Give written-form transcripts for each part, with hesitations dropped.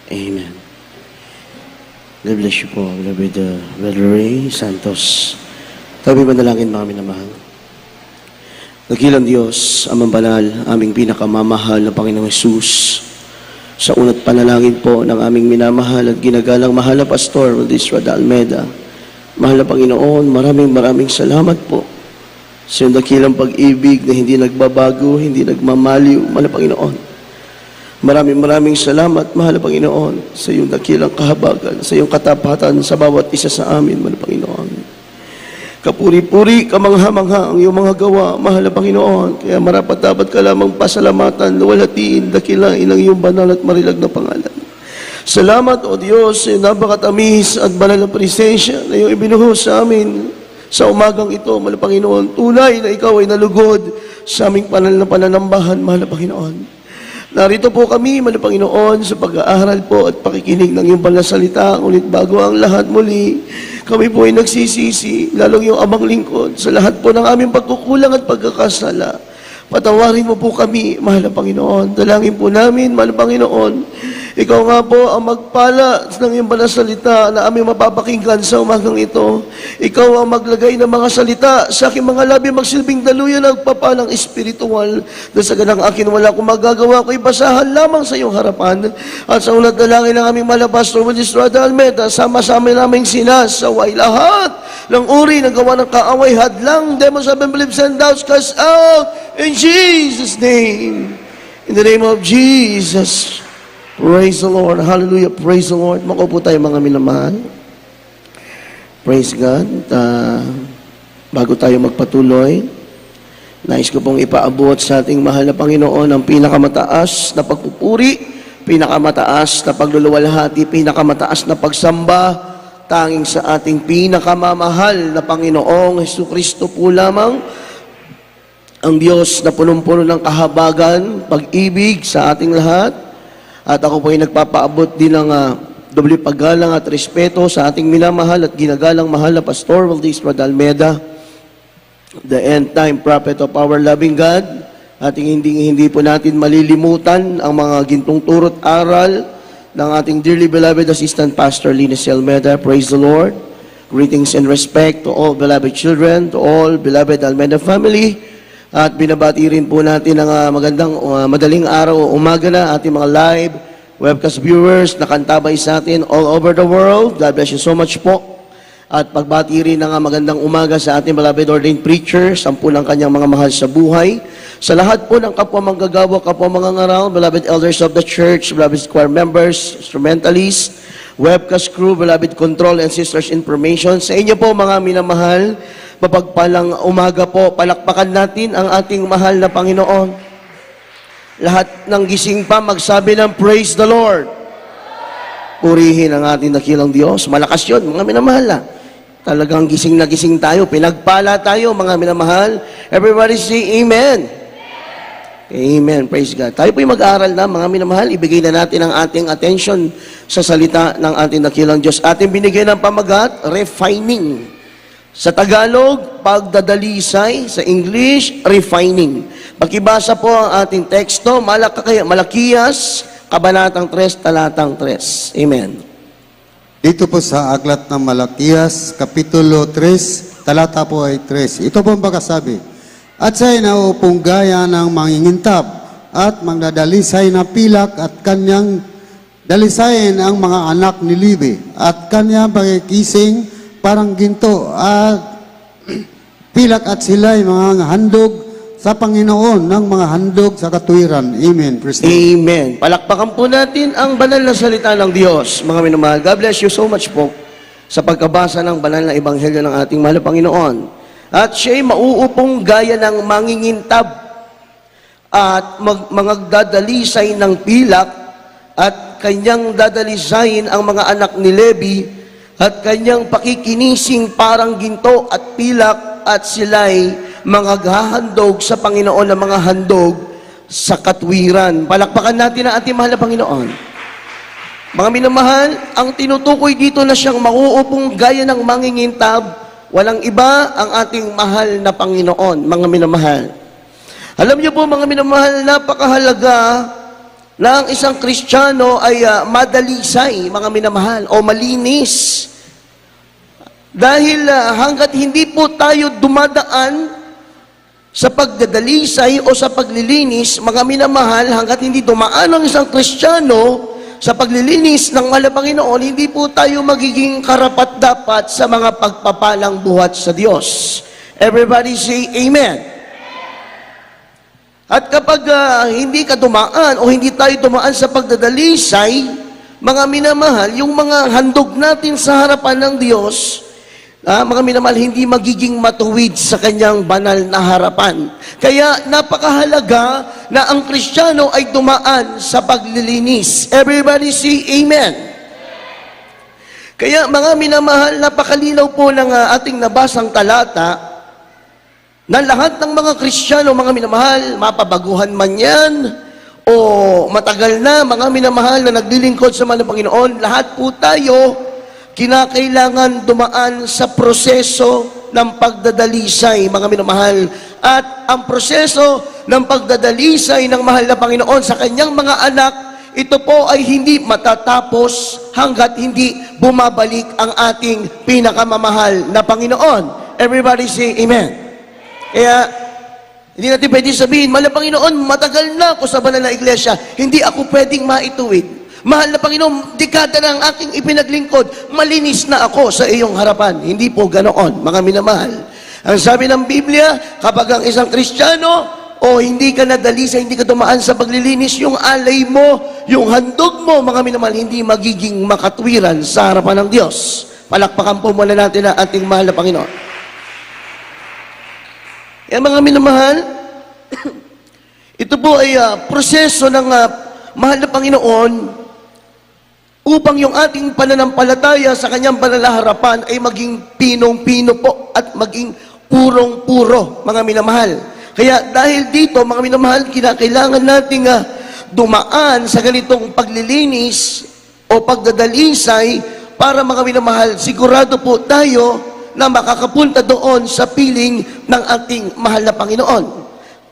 Amen. God bless you po, beloved Brother Ray Santos. Tabi manalangin mga minamahal. Dakilang Diyos, Amang Banal, aming pinakamamahal na Panginoong Hesus, sa unat panalangin po ng aming minamahal at ginagalang mahal na Pastor Rodisra Almeida. Mahal na Panginoon, maraming salamat po sa iyong dakilang pag-ibig na hindi nagbabago, hindi nagmamaliw, mahal na Panginoon. Maraming salamat, mahal na Panginoon, sa iyong dakilang kahabagan, sa iyong katapatan sa bawat isa sa amin, mahal na Panginoon. Kapuri-puri, kamangha-mangha ang iyong mga gawa, mahal na Panginoon. Kaya marapat-dapat ka lamang pasalamatan, luwalhatiin, dakilain ang iyong banal at marilag na pangalan. Salamat, O Diyos, sa napakatamis at banal na presensya na iyong ibinuhos sa amin sa umagang ito, mahal na Panginoon. Tunay na ikaw ay nalugod sa aming banal na pananambahan, mahal na Panginoon. Narito po kami, mahal na Panginoon, sa pag-aaral po at pakikinig ng iyong banal na salita. Ngunit bago ang lahat muli, kami po ay nagsisisi, lalong yung amang lingkod, sa lahat po ng aming pagkukulang at pagkakasala. Patawarin mo po kami, mahal na Panginoon. Dalangin po namin, mahal na Panginoon. Ikaw nga po ang magpala ng iyong banal salita na aming mapapakinggan sa umagang ito. Ikaw ang maglagay ng mga salita sa aking mga labi, magsilbing daluyan ng papalang espiritual. Na sa ganang akin wala akong magagawa, ko'y basahan lamang sa iyong harapan. At sa unat dalangin ng aming mahal na Pastor Rodisra Almeida, sama-sama naming sinasaway lahat ng uri ng gawa ng kaaway, hadlang, demons, unbeliefs, and doubts, cast out in Jesus' name. In the name of Jesus. Praise the Lord. Hallelujah. Praise the Lord. Makaupo tayo mga minamahal. Praise God. Bago tayo magpatuloy, nais ko pong ipaabot sa ating mahal na Panginoon ang pinakamataas na pagpupuri, pinakamataas na pagluluwalhati, pinakamataas na pagsamba, tanging sa ating pinakamamahal na Panginoong Hesukristo po lamang, ang Diyos na punong-puno ng kahabagan, pag-ibig sa ating lahat. At ako po ay nagpapaabot din ng doble paggalang at respeto sa ating minamahal at ginagalang mahal na Pastor Rodisra Almeida, the end-time prophet of our loving God. At hindi po natin malilimutan ang mga gintong turot aral ng ating dearly beloved Assistant Pastor Linus Almeida. Praise the Lord. Greetings and respect to all beloved children, to all beloved Almeida family. At binabati rin po natin ang magandang madaling araw o umaga na ating mga live webcast viewers na kantabay sa atin all over the world. God bless you so much po. At pagbati rin ng magandang umaga sa ating beloved ordained preacher, 10 ng kanyang mga mahal sa buhay. Sa lahat po ng kapwa manggagawa, kapwa mga ngaral, beloved elders of the church, beloved choir members, instrumentalists, webcast crew, beloved control and sisters information. Sa inyo po mga minamahal, mapagpalang umaga po, palakpakan natin ang ating mahal na Panginoon. Lahat ng gising pa, magsabi ng praise the Lord. Purihin ang ating dakilang Diyos. Malakas yun, mga minamahal na. Talagang gising na gising tayo, pinagpala tayo, mga minamahal. Everybody say amen. Amen. Praise God. Tayo po'y mag-aaral na, mga minamahal. Ibigay na natin ang ating attention sa salita ng ating dakilang Diyos. Ating binigay ng pamagat, refining. Sa Tagalog, pagdadalisay. Sa English, refining. Pakibasa po ang ating teksto, Malakiyas, Kabanatang 3, Talatang 3. Amen. Dito po sa aklat ng Malakiyas, Kapitulo 3, talata po ay 3. Ito po ang pagkasabi. At siya'y naupong gaya ng mangingintab at magdadalisay na pilak at kanyang dalisayin ang mga anak ni Levi at kanyang pagkikising parang ginto at pilak at sila'y mga handog sa Panginoon ng mga handog sa katuwiran. Amen. Amen. Palakpakan po natin ang banal na salita ng Diyos. Mga minamahal, God bless you so much po sa pagkabasa ng banal na ebanghelyo ng ating mahal na Panginoon. At siya'y mauupong gaya ng mangingintab at magdadalisay ng pilak at kanyang dadalisayin ang mga anak ni Levi at kanyang pakikinising parang ginto at pilak at sila'y mga hahandog sa Panginoon ng mga handog sa katwiran. Palakpakan natin ang ating mahal na Panginoon. Mga minamahal, ang tinutukoy dito na siyang mauupong gaya ng mangingintab, walang iba ang ating mahal na Panginoon, mga minamahal. Alam niyo po mga minamahal, napakahalaga na ang isang Kristiyano ay madalisay, mga minamahal, o malinis. Dahil hanggat hindi po tayo dumadaan sa pagdadalisay o sa paglilinis, mga minamahal, hanggat hindi dumaan ang isang Kristiyano sa paglilinis ng mahal na Panginoon, hindi po tayo magiging karapat-dapat sa mga pagpapalang buhat sa Diyos. Everybody say Amen. At kapag hindi ka dumaan o hindi tayo dumaan sa pagdadalisay, mga minamahal, yung mga handog natin sa harapan ng Diyos, mga minamahal, hindi magiging matuwid sa kanyang banal na harapan. Kaya napakahalaga na ang Kristiyano ay dumaan sa paglilinis. Everybody say Amen. Kaya mga minamahal, napakalinaw po ng ating nabasang talata na lahat ng mga Kristiyano, mga minamahal, mapabaguhan man yan o matagal na, mga minamahal na naglilingkod sa mga Panginoon, lahat po tayo kinakailangan dumaan sa proseso ng pagdadalisay, mga minamahal. At ang proseso ng pagdadalisay ng mahal na Panginoon sa kanyang mga anak, ito po ay hindi matatapos hanggat hindi bumabalik ang ating pinakamamahal na Panginoon. Everybody say Amen. Kaya, hindi natin pwede sabihin, mahal na Panginoon, matagal na ako sa banal na iglesia, hindi ako pwedeng maituwid. Mahal na Panginoon, dekada na ang aking ipinaglingkod, malinis na ako sa iyong harapan. Hindi po ganoon, mga minamahal. Ang sabi ng Biblia, kapag ang isang Kristiyano, o hindi ka nadalisay, hindi ka dumaan sa paglilinis, yung alay mo, yung handog mo, mga minamahal, hindi magiging makatwiran sa harapan ng Diyos. Palakpakan po muna natin ang ating mahal na Panginoon. Yan, mga minamahal, ito po ay proseso ng mahal na Panginoon upang yung ating pananampalataya sa kanyang banal na harapan ay maging pinong-pino po at maging purong-puro, mga minamahal. Kaya dahil dito, mga minamahal, kinakailangan nating dumaan sa ganitong paglilinis o pagdadalisay para, mga minamahal, sigurado po tayo na makakapunta doon sa piling ng ating mahal na Panginoon.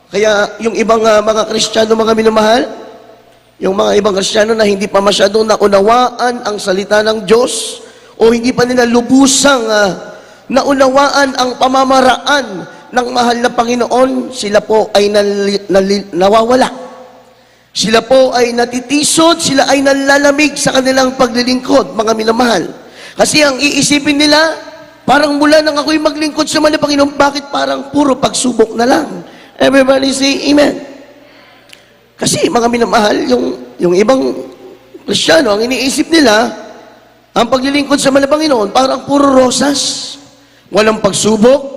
Kaya yung ibang mga Kristiyano, mga minamahal, yung mga ibang Kristiyano na hindi pa masyadong naunawaan ang salita ng Diyos o hindi pa nila lubusang naunawaan ang pamamaraan ng mahal na Panginoon, sila po ay nawawala. Sila po ay natitisod, sila ay nalalamig sa kanilang paglilingkod, mga minamahal. Kasi ang iisipin nila, parang mula nang ako'y maglingkod sa mahal na Panginoon, bakit parang puro pagsubok na lang? Everybody say Amen. Kasi mga minamahal, yung ibang Kristiyano, ang iniisip nila, ang paglilingkod sa mahal na Panginoon, parang puro rosas. Walang pagsubok,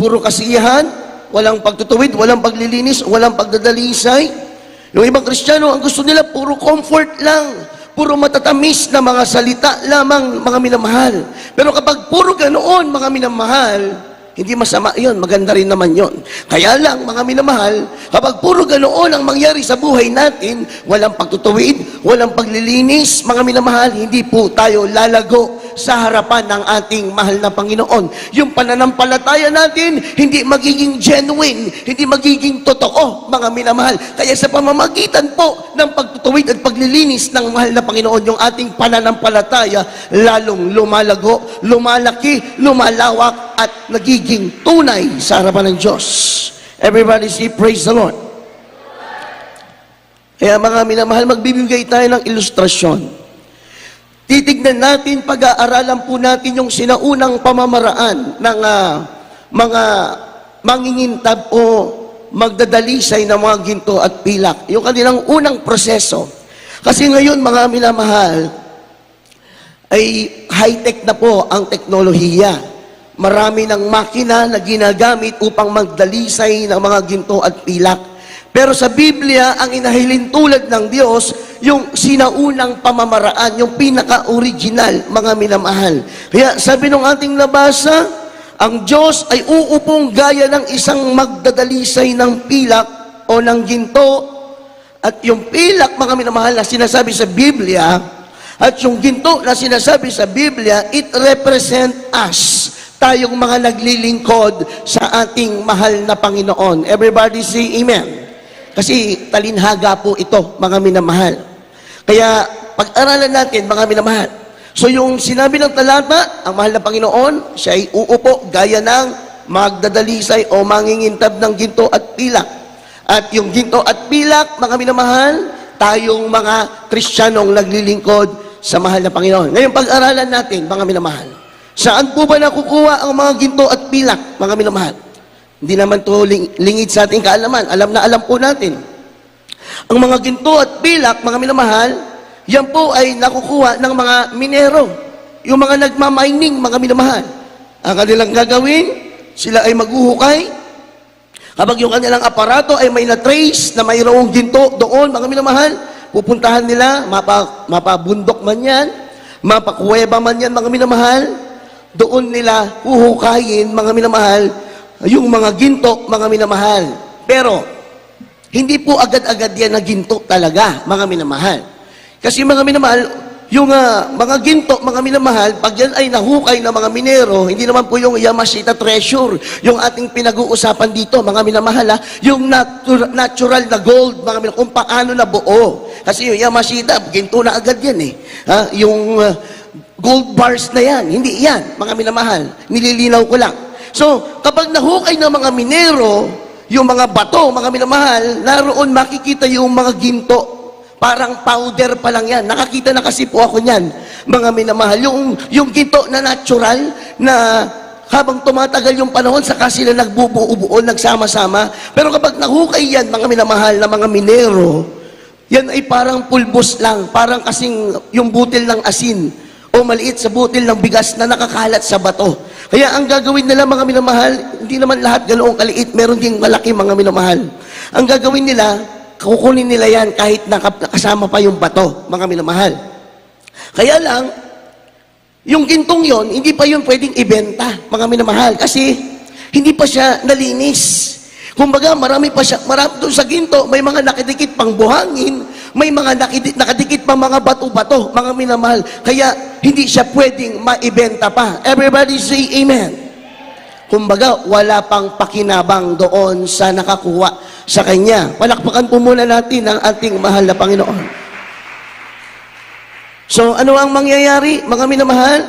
puro kasiyahan, walang pagtutuwid, walang paglilinis, walang pagdadalisay. Yung ibang Kristiyano, ang gusto nila, puro comfort lang, puro matatamis na mga salita lamang, mga minamahal. Pero kapag puro ganoon, mga minamahal, hindi masama yun, maganda rin naman yun. Kaya lang, mga minamahal, kapag puro ganoon ang mangyari sa buhay natin, walang pagtutuwid, walang paglilinis, mga minamahal, hindi po tayo lalago sa harapan ng ating mahal na Panginoon. Yung pananampalataya natin, hindi magiging genuine, hindi magiging totoo, mga minamahal. Kaya sa pamamagitan po ng pagtutuwid at paglilinis ng mahal na Panginoon, yung ating pananampalataya, lalong lumalago, lumalaki, lumalawak, at nagiging tunay sa harapan ng Diyos. Everybody say, praise the Lord. Kaya mga minamahal, magbibigay tayo ng ilustrasyon. Titignan natin, pag-aaralan po natin yung sinaunang pamamaraan ng mga mangingintab o magdadalisay ng mga ginto at pilak. Yung kanilang unang proseso. Kasi ngayon, mga minamahal, ay high-tech na po ang teknolohiya. Marami ng makina na ginagamit upang magdalisay ng mga ginto at pilak. Pero sa Biblia, ang inahilin tulad ng Diyos, yung sinaunang pamamaraan, yung pinaka-original, mga minamahal. Kaya sabi ng ating nabasa, ang Diyos ay uupong gaya ng isang magdadalisay ng pilak o ng ginto. At yung pilak, mga minamahal, na sinasabi sa Biblia, at yung ginto na sinasabi sa Biblia, it represent us. Tayong mga naglilingkod sa ating mahal na Panginoon. Everybody say Amen. Kasi talinhaga po ito, mga minamahal. Kaya pag-aralan natin, mga minamahal. So yung sinabi ng talata, ang mahal na Panginoon, siya ay uupo gaya ng magdadalisay o mangingintab ng ginto at pilak. At yung ginto at pilak, mga minamahal, tayong mga Kristiyanong naglilingkod sa mahal na Panginoon. Ngayon pag-aralan natin, mga minamahal. Saan po ba nakukuha ang mga ginto at pilak, mga minamahal? Hindi naman ito lingid sa ating kaalaman. Alam na alam po natin. Ang mga ginto at pilak, mga minamahal, yan po ay nakukuha ng mga minero. Yung mga nagmamining, mga minamahal. Ang kanilang gagawin, sila ay maghuhukay. Kapag yung kanilang aparato ay may na-trace na mayroong ginto doon, mga minamahal, pupuntahan nila, mapabundok man yan, mapakuweba man yan, mga minamahal, doon nila huhukayin, mga minamahal, yung mga ginto, mga minamahal. Pero, hindi po agad-agad yan na ginto talaga, mga minamahal. Kasi mga minamahal, yung mga ginto, mga minamahal, pag yan ay nahukay ng mga minero, hindi naman po yung Yamashita treasure, yung ating pinag-uusapan dito, mga minamahal, yung natural na gold, mga minamahal, kung paano na buo. Kasi yung Yamashita, ginto na agad yan eh. Yung gold bars na yan, hindi yan, mga minamahal. Nililinaw ko lang. So, kapag nahukay ng mga minero, yung mga bato, mga minamahal, naroon makikita yung mga ginto. Parang powder pa lang yan. Nakakita na kasi po ako niyan, mga minamahal. Yung ginto na natural, na habang tumatagal yung panahon, saka sila nagbubuo-buo, nagsama-sama. Pero kapag nahukay yan, mga minamahal na mga minero, yan ay parang pulbos lang, parang kasing yung butil ng asin o maliit sa butil ng bigas na nakakalat sa bato. Kaya ang gagawin nila, mga minamahal, hindi naman lahat ganoong kaliit, meron ding malaki, mga minamahal. Ang gagawin nila, kukunin nila yan kahit nakasama pa yung bato, mga minamahal. Kaya lang, yung gintong yon, hindi pa yun pwedeng ibenta, mga minamahal, kasi hindi pa siya nalinis. Kumbaga, marami doon sa ginto, may mga nakidikit pang buhangin, may mga nakadikit pang mga bato-bato, mga minamahal. Kaya, hindi siya pwedeng maibenta pa. Everybody say amen. Kumbaga, wala pang pakinabang doon sa nakakuha sa kanya. Palakpakan po muna natin ang ating mahal na Panginoon. So, ano ang mangyayari, mga minamahal?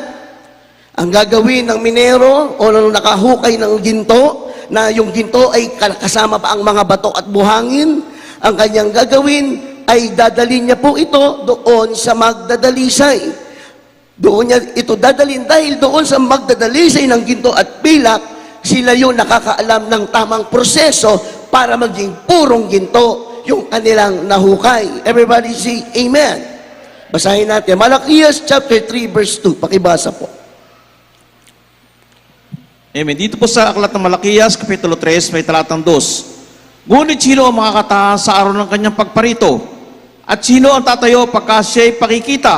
Ang gagawin ng minero o nakahukay ng ginto, na yung ginto ay kasama pa ang mga bato at buhangin, ang kanyang gagawin ay dadalhin niya po ito doon sa magdadalisay. Doon niya ito dadalhin dahil doon sa magdadalisay ng ginto at pilak, sila yung nakakaalam ng tamang proseso para maging purong ginto yung kanilang nahukay. Everybody say amen. Basahin natin. Malakias chapter 3 verse 2. Pakibasa po. Amen. Dito po sa Aklat ng Malakias, Kapitulo 3, may talatang 2. Ngunit sino ang makakataas sa araw ng kanyang pagparito? At sino ang tatayo pagka siya'y pakikita?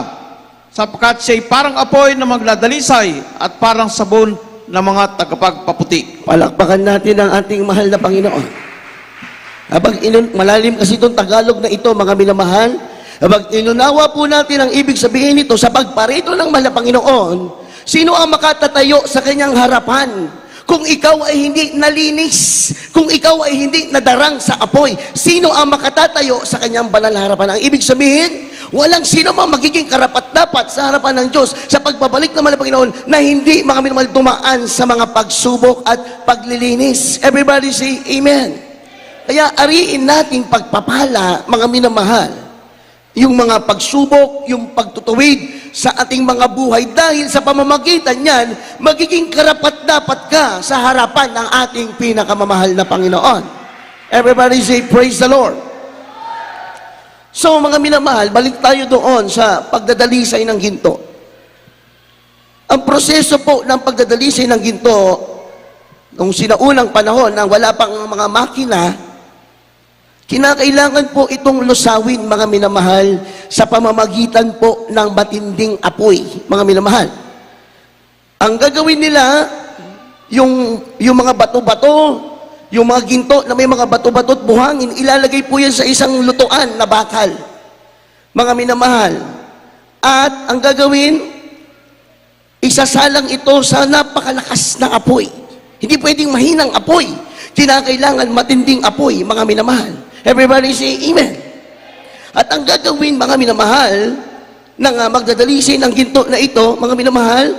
Sapagkat siya'y parang apoy na magdadalisay at parang sabon ng mga tagapagpaputi. Palakpakan natin ang ating mahal na Panginoon. Malalim kasi itong Tagalog na ito, mga minamahal. Habang inunawa po natin ang ibig sabihin nito sa pagparito ng mahal na Panginoon, sino ang makatatayo sa kanyang harapan? Kung ikaw ay hindi nalinis, kung ikaw ay hindi nadarang sa apoy, sino ang makatatayo sa kanyang banal na harapan? Ang ibig sabihin, walang sino mang magiging karapat-dapat sa harapan ng Diyos sa pagbabalik ng mahal na Panginoon na hindi, mga minamahal, dumaan sa mga pagsubok at paglilinis. Everybody say amen. Kaya ariin nating pagpapala, mga minamahal, yung mga pagsubok, yung pagtutuwid sa ating mga buhay dahil sa pamamagitan niyan, magiging karapat-dapat ka sa harapan ng ating pinakamamahal na Panginoon. Everybody say, praise the Lord. So, mga minamahal, balik tayo doon sa pagdadalisay ng ginto. Ang proseso po ng pagdadalisay ng ginto, nung sinaunang panahon na wala pang mga makina, kinakailangan po itong lusawin, mga minamahal, sa pamamagitan po ng matinding apoy, mga minamahal. Ang gagawin nila, yung mga bato-bato, yung mga ginto na may mga bato-bato at buhangin, ilalagay po yan sa isang lutuan na bakal, mga minamahal. At ang gagawin, isasalang ito sa napakalakas na apoy. Hindi pwedeng mahinang apoy. Kinakailangan matinding apoy, mga minamahal. Everybody say Amen. At ang gagawin, mga minamahal, ng magdadalisay ng ginto na ito, mga minamahal,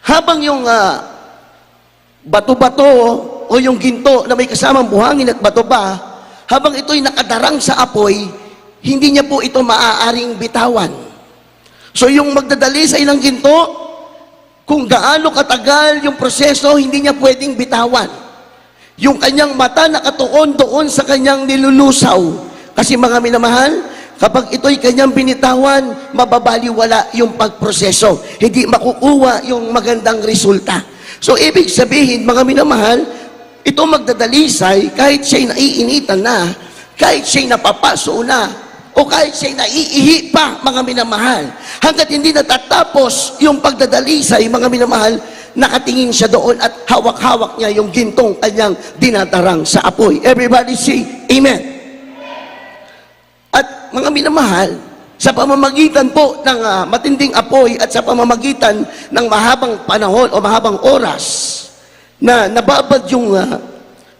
habang yung bato-bato o yung ginto na may kasamang buhangin at bato pa, habang ito'y nakadarang sa apoy, hindi niya po ito maaaring bitawan. So yung magdadalisay ng ginto, kung gaano katagal yung proseso, hindi niya pwedeng bitawan. Yung kanyang mata nakatuon doon sa kanyang nilulusaw. Kasi mga minamahal, kapag ito'y kanyang binitawan, mababaliwala yung pagproseso. Hindi makukuha yung magandang resulta. So, ibig sabihin, mga minamahal, ito magdadalisay, kahit siya'y naiinitan na, kahit siya'y napapaso na, o kahit siya'y naiihi pa, mga minamahal, hanggat hindi natatapos yung pagdadalisay, mga minamahal, nakatingin siya doon at hawak-hawak niya yung gintong kanyang dinadarang sa apoy. Everybody say, Amen. At mga minamahal, sa pamamagitan po ng matinding apoy at sa pamamagitan ng mahabang panahon o mahabang oras na nababad yung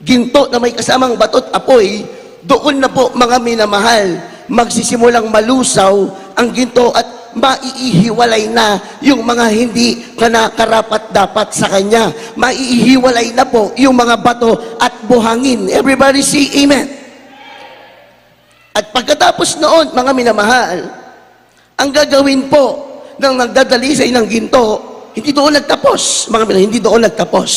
ginto na may kasamang batot apoy, doon na po mga minamahal, magsisimulang malusaw ang ginto at maiihiwalay na yung mga hindi karapat-dapat sa kanya. Maiihiwalay na po yung mga bato at buhangin. Everybody say Amen. At pagkatapos noon, mga minamahal, ang gagawin po ng nagdadalisay ng ginto, hindi doon nagtapos. Mga minamahal, hindi doon nagtapos.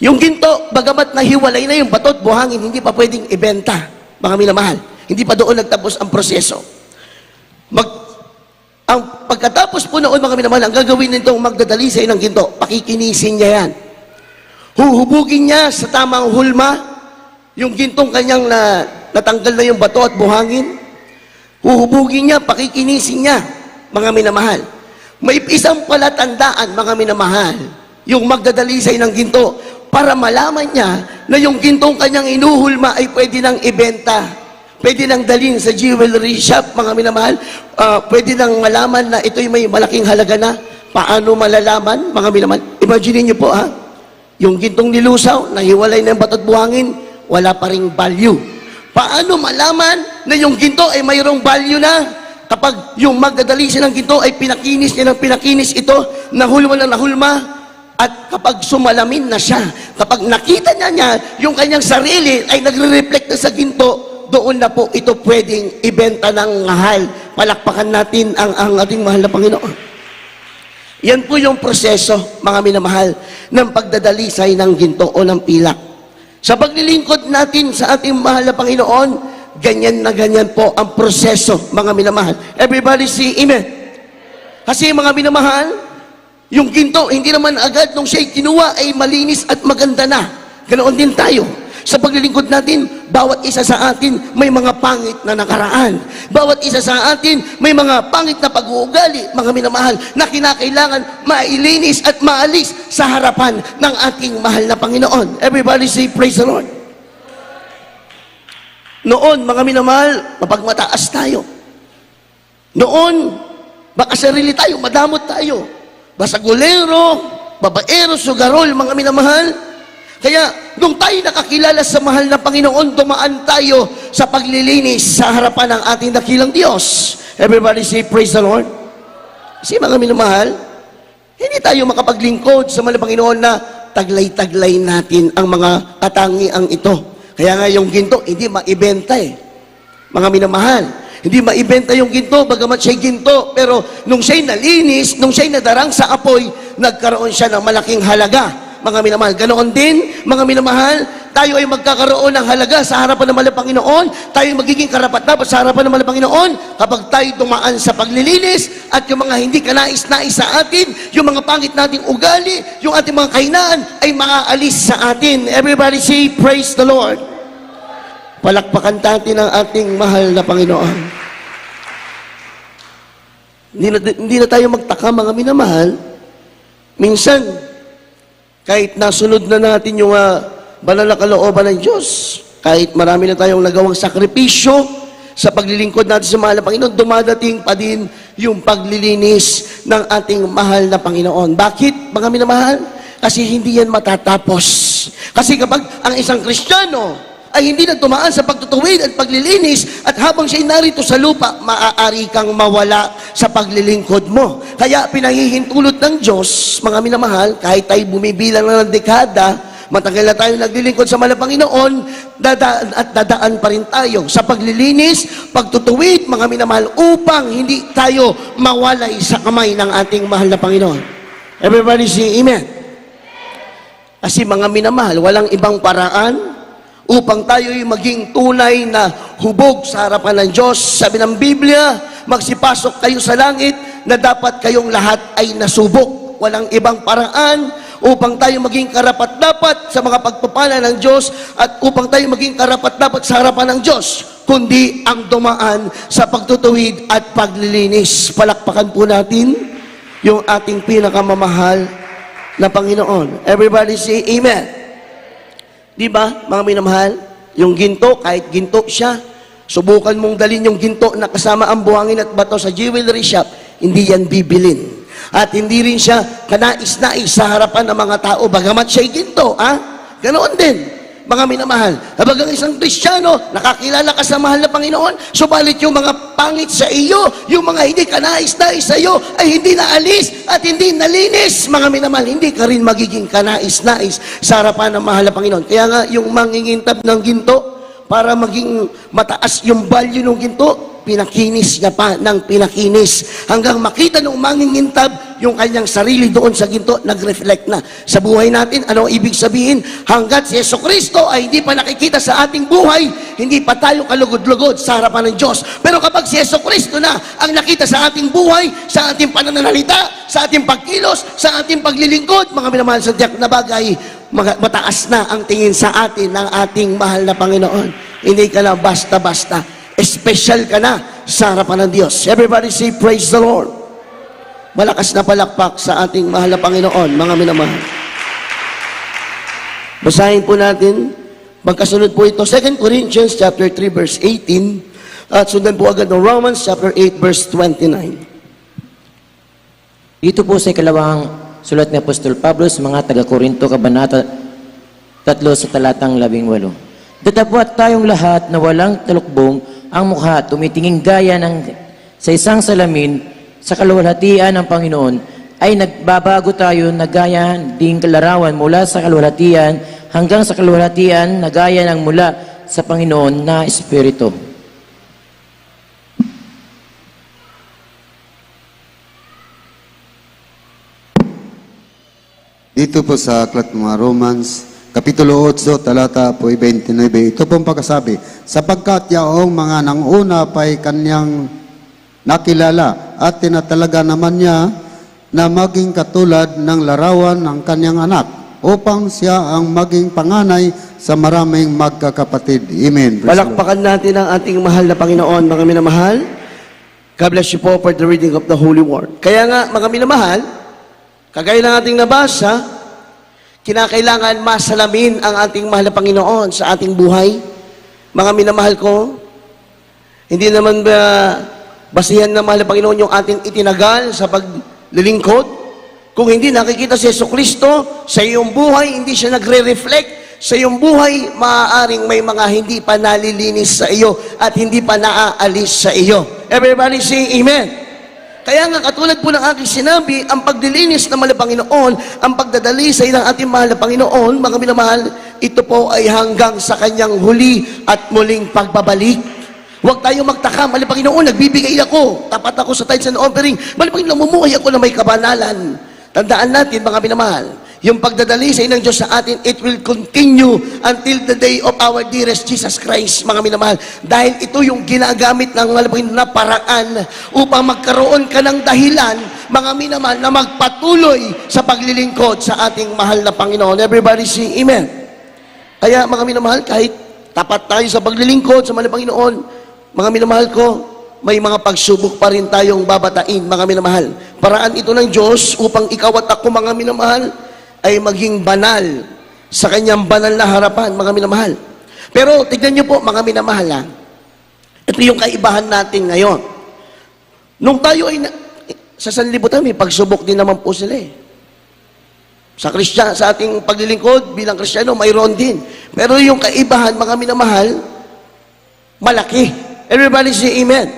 Yung ginto, bagamat nahiwalay na yung bato at buhangin, hindi pa pwedeng ibenta. Mga minamahal, hindi pa doon nagtapos ang proseso. Ang pagkatapos po noon, mga minamahal, ang gagawin nitong magdadalisay ng ginto, pakikinisin niya yan. Huhubugin niya sa tamang hulma, yung gintong kanyang natanggal na yung bato at buhangin. Huhubugin niya, pakikinisin niya, mga minamahal. May isang palatandaan, mga minamahal, yung magdadalisay ng ginto, para malaman niya na yung gintong kanyang inuhulma ay pwede nang ibenta. Pwede nang dalhin sa jewelry shop, mga minamahal. Pwede nang malaman na ito'y may malaking halaga na. Paano malalaman, mga minamahal? Imagine niyo po, yung gintong nilusaw, nahiwalay na yung batot buhangin, wala pa ring value. Paano malaman na yung ginto ay mayroong value na? Kapag yung magdadalisay ng ginto ay pinakinis niya ng pinakinis ito, nahulma na nahulma, at kapag sumalamin na siya, kapag nakita niya yung kanyang sarili ay nagre-reflect na sa ginto, doon na po ito pwedeng ibenta ng mahal. Palakpakan natin ang ating mahal na Panginoon. Yan po yung proseso, mga minamahal, ng pagdadalisay ng ginto o ng pilak. Sa paglilingkod natin sa ating mahal na Panginoon, ganyan na ganyan po ang proseso, mga minamahal. Everybody say Amen. Kasi mga minamahal, yung ginto, hindi naman agad nung siya'y kinuha ay malinis at maganda na. Ganoon din tayo. Sa paglilingkod natin, bawat isa sa atin may mga pangit na nakaraan. Bawat isa sa atin may mga pangit na pag-uugali, mga minamahal, na kinakailangan mailinis at maalis sa harapan ng ating mahal na Panginoon. Everybody say, praise the Lord. Noon, mga minamahal, mapagmataas tayo. Noon, baka sarili tayo, madamot tayo. Basagulero, babaero, sugarol, mga minamahal. Kaya, nung tayo nakakilala sa mahal na Panginoon, dumaan tayo sa paglilinis sa harapan ng ating dakilang Diyos. Everybody say, praise the Lord. Kasi mga minamahal, hindi tayo makapaglingkod sa mahal na Panginoon na taglay-taglay natin ang mga katangiang ito. Kaya nga yung ginto, hindi maibenta Mga minamahal, hindi maibenta yung ginto, bagamat siya'y ginto, pero nung siya'y nalinis, nung siya'y nadarang sa apoy, nagkaroon siya ng malaking halaga. Mga minamahal, ganoon din, mga minamahal, tayo ay magkakaroon ng halaga sa harapan ng mahal na Panginoon, tayo ay magiging karapat-dapat sa harapan ng mahal na Panginoon kapag tayo dumaan sa paglilinis at yung mga hindi kanais-nais sa atin, yung mga pangit nating ugali, yung ating mga kahinaan ay maaalis sa atin. Everybody say, praise the Lord. Palakpakan natin ang ating mahal na Panginoon. Hindi na tayo magtaka, mga minamahal. Minsan, kahit nasunod na natin yung banal na kalooban ng Diyos, kahit marami na tayong nagawang sakripisyo sa paglilingkod natin sa mahal na Panginoon, dumadating pa din yung paglilinis ng ating mahal na Panginoon. Bakit, mga minamahal? Kasi hindi yan matatapos. Kasi kapag ang isang Kristiyano ay hindi na tumaan sa pagtutuwid at paglilinis at habang siya'y narito sa lupa, maaari kang mawala sa paglilingkod mo. Kaya pinahihintulot ng Diyos, mga minamahal, kahit tayo bumibilang na ng dekada, matagal na tayo naglilingkod sa mahal na Panginoon, dadaan pa rin tayo sa paglilinis, pagtutuwid, mga minamahal, upang hindi tayo mawalay sa kamay ng ating mahal na Panginoon. Everybody say amen. Kasi mga minamahal, walang ibang paraan upang tayo'y maging tunay na hubog sa harapan ng Diyos. Sabi ng Biblia, magsipasok kayo sa langit na dapat kayong lahat ay nasubok. Walang ibang paraan upang tayo maging karapat-dapat sa mga pagpapala ng Diyos at upang tayo maging karapat-dapat sa harapan ng Diyos, kundi ang dumaan sa pagtutuwid at paglilinis. Palakpakan po natin yung ating pinakamamahal na Panginoon. Everybody say amen. Di ba, mga minamahal? Yung ginto, kahit ginto siya, subukan mong dalhin yung ginto na kasama ang buhangin at bato sa jewelry shop, hindi yan bibilin. At hindi rin siya kanais-nais sa harapan ng mga tao, bagamat siya'y ginto, Ganoon din, mga minamahal. Habang ang isang Kristiyano, nakakilala ka sa mahal na Panginoon, subalit yung mga pangit sa iyo, yung mga hindi kanais-nais sa iyo, ay hindi naalis at hindi nalinis, mga minamahal. Hindi ka rin magiging kanais-nais sa harapan ng mahal na Panginoon. Kaya nga, yung mangingintab ng ginto, para maging mataas yung value ng ginto, pinakinis niya pa ng pinakinis. Hanggang makita ng mangingintab yung kanyang sarili doon sa ginto, nag-reflect na. Sa buhay natin, ano ibig sabihin? Hanggat si Jesucristo ay hindi pa nakikita sa ating buhay, hindi pa tayo kalugod-lugod sa harapan ng Diyos. Pero kapag si Jesucristo na ang nakita sa ating buhay, sa ating pananalita, sa ating pagkilos, sa ating paglilingkod, mga minamahal sa tiyak na bagay, mataas na ang tingin sa atin ng ating mahal na Panginoon. Hindi ka na basta-basta. Special ka na sa harapan ng Diyos. Everybody say, praise the Lord. Malakas na palakpak sa ating mahal na Panginoon, mga minamahal. Basahin po natin, magkasunod po ito, 2 Corinthians chapter 3, verse 18, at sundan po agad ng Romans chapter 8, verse 29. Dito po sa ikalawang sulat ni Apostol Pablo sa mga taga-Korinto, Kabanata 3 sa talatang 18. Datapwat tayong lahat na walang talukbong ang mukha tumitingin gaya ng sa isang salamin sa kaluwalhatian ng Panginoon, ay nagbabago tayo na gaya ding kalarawan mula sa kaluwalhatian hanggang sa kaluwalhatian na gaya ng mula sa Panginoon na Espiritu. Dito po sa aklat ng mga Romans, Kapitulo 8, talata po 29, ito pong pagkasabi, sapagkat yaong mga nanguna pa'y kanyang nakilala at tinatalaga naman niya na maging katulad ng larawan ng kanyang anak upang siya ang maging panganay sa maraming magkakapatid. Amen. Palakpakan natin ang ating mahal na Panginoon, mga minamahal. God bless you po for the reading of the Holy Word. Kaya nga, mga minamahal, kagaya ng ating nabasa, kinakailangan masalamin ang ating mahal na Panginoon sa ating buhay. Mga minamahal ko, hindi naman ba basihan ng mahal na Panginoon yung ating itinagal sa paglilingkod? Kung hindi nakikita si Jesucristo sa iyong buhay, hindi siya nagre-reflect sa iyong buhay, maaaring may mga hindi pa nalilinis sa iyo at hindi pa naaalis sa iyo. Everybody say amen. Kaya nga, katulad po ng aking sinabi, ang paglilinis ng mahal na Panginoon, ang pagdadalisay ng ating mahal na Panginoon, mga minamahal, ito po ay hanggang sa kanyang huli at muling pagbabalik. Huwag tayo magtaka, mahal na Panginoon, nagbibigay ako, tapat ako sa tithes and offering, mahal na Panginoon, namumuhay ako na may kabanalan. Tandaan natin, mga minamahal, yung pagdadalisay ng Diyos sa atin, it will continue until the day of our dearest Jesus Christ, mga minamahal. Dahil ito yung ginagamit ng mga Panginoon na paraan upang magkaroon ka ng dahilan, mga minamahal, na magpatuloy sa paglilingkod sa ating mahal na Panginoon. Everybody say amen. Kaya, mga minamahal, kahit tapat tayo sa paglilingkod sa mahal na Panginoon, mga minamahal ko, may mga pagsubok pa rin tayong babatain, mga minamahal. Paraan ito ng Diyos upang ikaw at ako, mga minamahal, ay maging banal sa kanyang banal na harapan, mga minamahal. Pero tignan niyo po, mga minamahal, ito yung kaibahan natin ngayon. Nung tayo ay sa sanlibutan, may pagsubok din naman po sila. Sa sa ating paglilingkod bilang Kristiyano, mayroon din. Pero yung kaibahan, mga minamahal, malaki. Everybody say amen.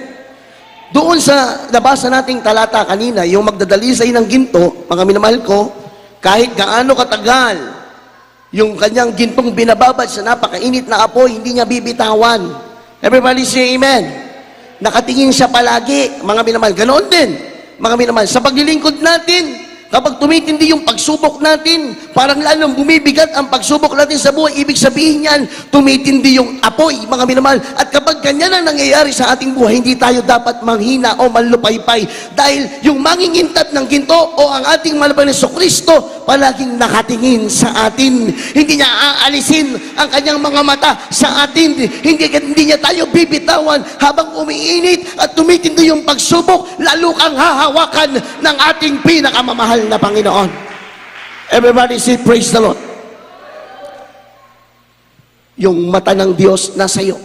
Doon sa nabasa nating talata kanina, yung magdadalisay ng ginto, mga minamahal ko, kahit gaano katagal, yung kanyang gintong binababad sa napakainit na apoy, hindi niya bibitawan. Everybody say amen. Nakatingin siya palagi, mga minamahal. Ganoon din, mga minamahal. Sa paglilingkod natin, kapag tumitindi yung pagsubok natin, parang lalong bumibigat ang pagsubok natin sa buhay. Ibig sabihin yan, tumitindi yung apoy, mga minamahal. At kapag ganyan ang nangyayari sa ating buhay, hindi tayo dapat manghina o manlupaypay. Dahil yung mangingintab ng ginto o ang ating malaban ni Kristo, palaging nakatingin sa atin. Hindi niya aalisin ang kanyang mga mata sa atin. Hindi niya tayo bibitawan habang umiinit at tumitindi yung pagsubok, lalo kang hahawakan ng ating pinakamamahal na Panginoon. Everybody say, praise the Lord. Yung mata ng Diyos nasa iyo.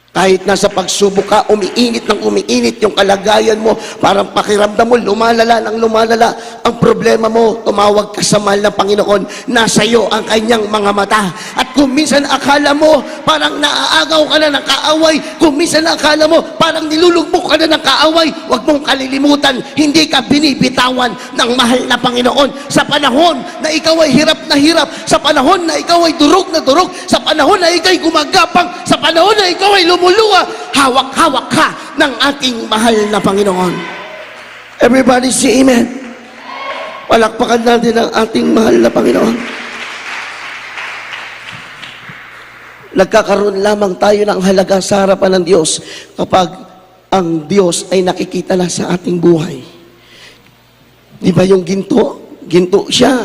Kahit nasa pagsubok ka, umiinit ng umiinit yung kalagayan mo, parang pakiramdam mo, lumalala ng lumalala. Ang problema mo, tumawag ka sa mahal na Panginoon, nasa iyo ang kanyang mga mata. At kung minsan akala mo, parang naaagaw ka na ng kaaway, kung minsan akala mo, parang nilulugbok ka na ng kaaway, huwag mong kalilimutan, hindi ka binibitawan ng mahal na Panginoon. Sa panahon na ikaw ay hirap na hirap, sa panahon na ikaw ay durog na durog, sa panahon na ikaw ay gumagapang, sa panahon na ikaw ay lumuluwa, hawak-hawak ka ng ating mahal na Panginoon. Everybody say amen. Palakpakan natin ang ating mahal na Panginoon. Nagkakaroon lamang tayo ng halaga sa harapan ng Diyos kapag ang Diyos ay nakikita na sa ating buhay. Di ba yung ginto? Ginto siya.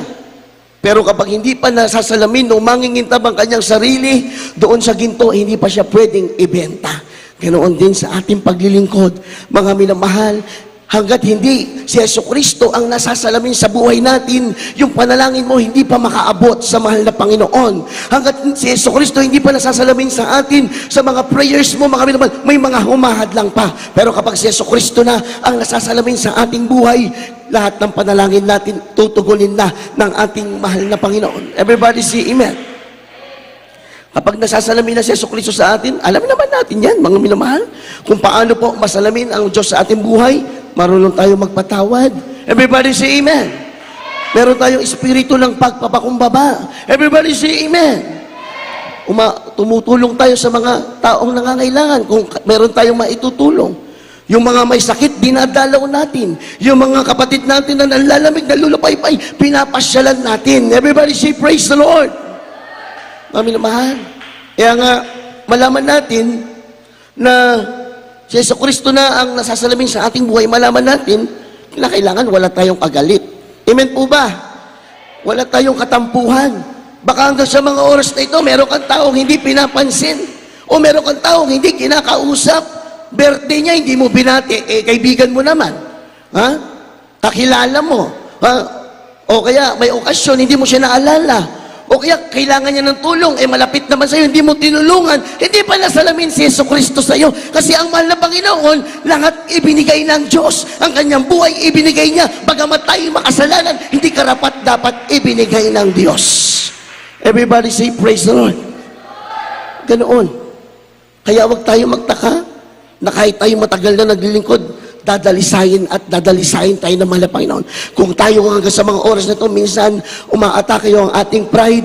Pero kapag hindi pa nasasalamin o mangingintab ang kanyang sarili, doon sa ginto, hindi pa siya pwedeng ibenta. Ganoon din sa ating paglilingkod. Mga minamahal, hanggat hindi si Jesucristo ang nasasalamin sa buhay natin, yung panalangin mo hindi pa makaabot sa mahal na Panginoon. Hanggat si Jesucristo hindi pa nasasalamin sa atin, sa mga prayers mo, mga minamahal, may mga humahadlang pa. Pero kapag si Jesucristo na ang nasasalamin sa ating buhay, lahat ng panalangin natin tutugunin na ng ating mahal na Panginoon. Everybody say amen. Kapag nasasalamin na si Jesucristo sa atin, alam naman natin yan, mga minamahal, kung paano po masalamin ang Diyos sa ating buhay. Marunong tayo magpatawad. Everybody say amen. Meron tayong espiritu ng pagpapakumbaba. Everybody say amen. Tumutulong tayo sa mga taong nangangailangan kung meron tayong maitutulong. Yung mga may sakit, dinadalaw natin. Yung mga kapatid natin na nalalamig, nalulupaypay, pinapasyalan natin. Everybody say, praise the Lord. Mami na mahal. Kaya nga, malaman natin na si Jesucristo na ang nasasalamin sa ating buhay, malaman natin na kailangan wala tayong kagalit. Amen po ba? Wala tayong katampuhan. Baka hanggang sa mga oras na ito, meron kang taong hindi pinapansin. O meron kang taong hindi kinakausap. Birthday niya, hindi mo binati, kaibigan mo naman. Ha? Kakilala mo. Ha? O kaya may okasyon, hindi mo siya naalala. O kaya kailangan niya ng tulong, malapit naman sa'yo, hindi mo tinulungan. Hindi pa nasalamin si Jesucristo sa'yo. Kasi ang mahal na Panginoon, lahat ibinigay ng Diyos. Ang kanyang buhay ibinigay niya. Bagamat tayo makasalanan, hindi karapat dapat ibinigay ng Diyos. Everybody say, praise the Lord. Ganoon. Kaya wag tayo magtaka na kahit tayo matagal na naglilingkod, dadalisayin at dadalisayin tayo ng mahal na Panginoon. Kung tayo hanggang sa mga oras na ito, minsan umaatake yung ating pride,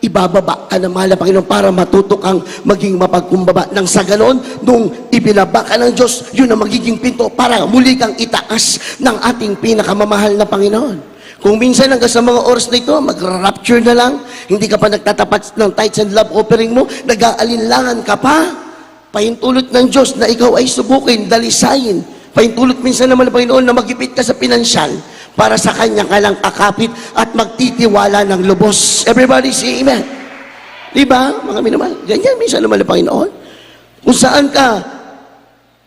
ibababa ka ng mahal na Panginoon para matuto kang maging mapagkumbaba. Nang sa ganon, nung ibinaba ka ng Diyos, yun ang magiging pinto para muli kang itaas ng ating pinakamamahal na Panginoon. Kung minsan hanggang sa mga oras na ito, mag-rapture na lang, hindi ka pa nagtatapat ng tithes and love offering mo, nag-aalinlangan ka pa, pahintulot ng Diyos na ikaw ay subukin, dalisayin. Pahintulot minsan naman ng Panginoon na magipit ka sa pinansyal para sa Kanya ka lang kakapit at magtitiwala ng lubos. Everybody say amen. Diba, mga minamahal? Ganyan minsan naman ng Panginoon. Kung saan ka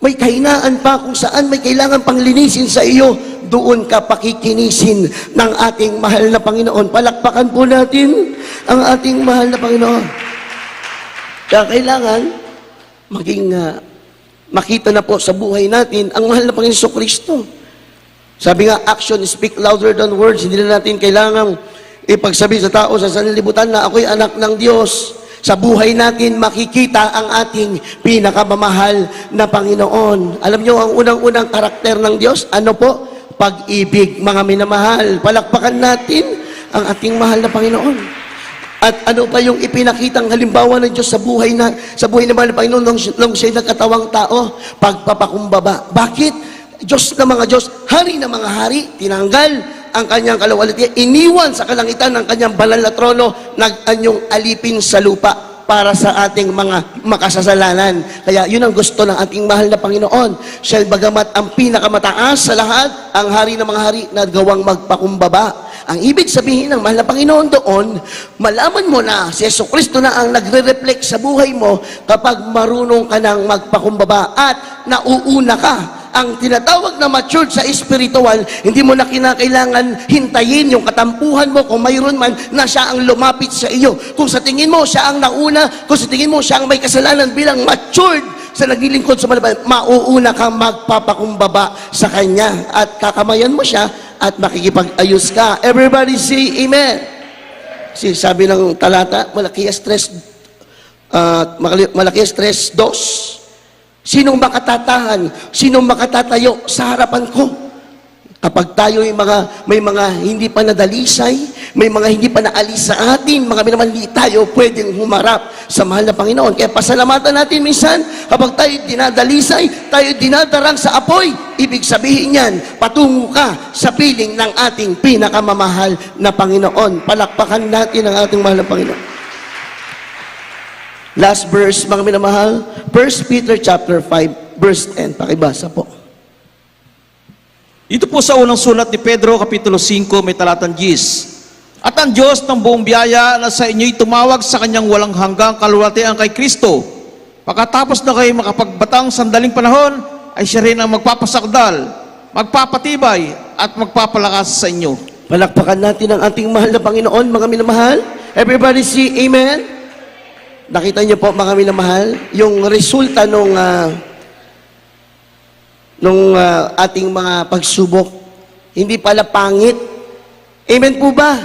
may kahinaan pa, kung saan may kailangan pang linisin sa iyo, doon ka pakikinisin ng ating mahal na Panginoon. Palakpakan po natin ang ating mahal na Panginoon. Kaya kailangan maging makita na po sa buhay natin ang mahal na Panginoon Kristo. Sabi nga, action speak louder than words. Hindi na natin kailangang ipagsabi sa tao sa sanlibutan na ako'y anak ng Diyos. Sa buhay natin, makikita ang ating pinakamamahal na Panginoon. Alam nyo, ang unang-unang karakter ng Diyos, ano po? Pag-ibig, mga minamahal. Palakpakan natin ang ating mahal na Panginoon. At ano pa yung ipinakitang halimbawa ng Diyos sa buhay ng mahal na Panginoon nung siya'y nagkatawang tao? Pagpapakumbaba. Bakit? Diyos na mga Diyos, hari na mga hari, tinanggal ang kanyang kaluwalhatian, iniwan sa kalangitan ng kanyang banal na trono, nag-anyong alipin sa lupa para sa ating mga makasasalanan. Kaya yun ang gusto ng ating mahal na Panginoon. Siya bagamat ang pinakamataas sa lahat, ang hari ng mga hari, nagawang magpakumbaba. Ang ibig sabihin ng mahal na Panginoon doon, malaman mo na si Jesucristo na ang nagre-reflect sa buhay mo kapag marunong ka ng magpakumbaba at nauuna ka. Ang tinatawag na matured sa spiritual, hindi mo na kinakailangan hintayin yung katampuhan mo kung mayroon man na siya ang lumapit sa iyo. Kung sa tingin mo siya ang nauna, kung sa tingin mo siya ang may kasalanan, bilang matured sa naglilingkod sa malabanan, mauuna kang magpapakumbaba sa kanya at kakamayan mo siya at makikipag-ayos ka. Everybody say amen. Kasi sabi ng talata, Malakias 3:2, sinong makatatahan? Sinong makatatayo sa harapan ko? Kapag tayo may mga hindi pa nadalisay, may mga hindi pa naalis sa atin, mga minamali, tayo pwedeng humarap sa mahal na Panginoon. Kaya pasalamatan natin minsan, kapag tayo dinadalisay, tayo dinadarang sa apoy, ibig sabihin yan, patungo ka sa piling ng ating pinakamamahal na Panginoon. Palakpakan natin ang ating mahal na Panginoon. Last verse, mga minamahal, 1 Peter chapter 5, verse 10. Pakibasa po. Ito po sa unang sulat ni Pedro, Kapitulo 5, may talatang 10. At ang Diyos ng buong biyaya na sa inyo'y tumawag sa kanyang walang hanggang kaluwalhatian kay Kristo. Pagkatapos na kayo makapagbatang sandaling panahon, ay siya rin ang magpapasakdal, magpapatibay, at magpapalakas sa inyo. Palakpakan natin ang ating mahal na Panginoon, mga minamahal. Everybody say amen. Nakita niyo po, mga minamahal, yung resulta nung ating mga pagsubok, hindi pala pangit. Amen po ba?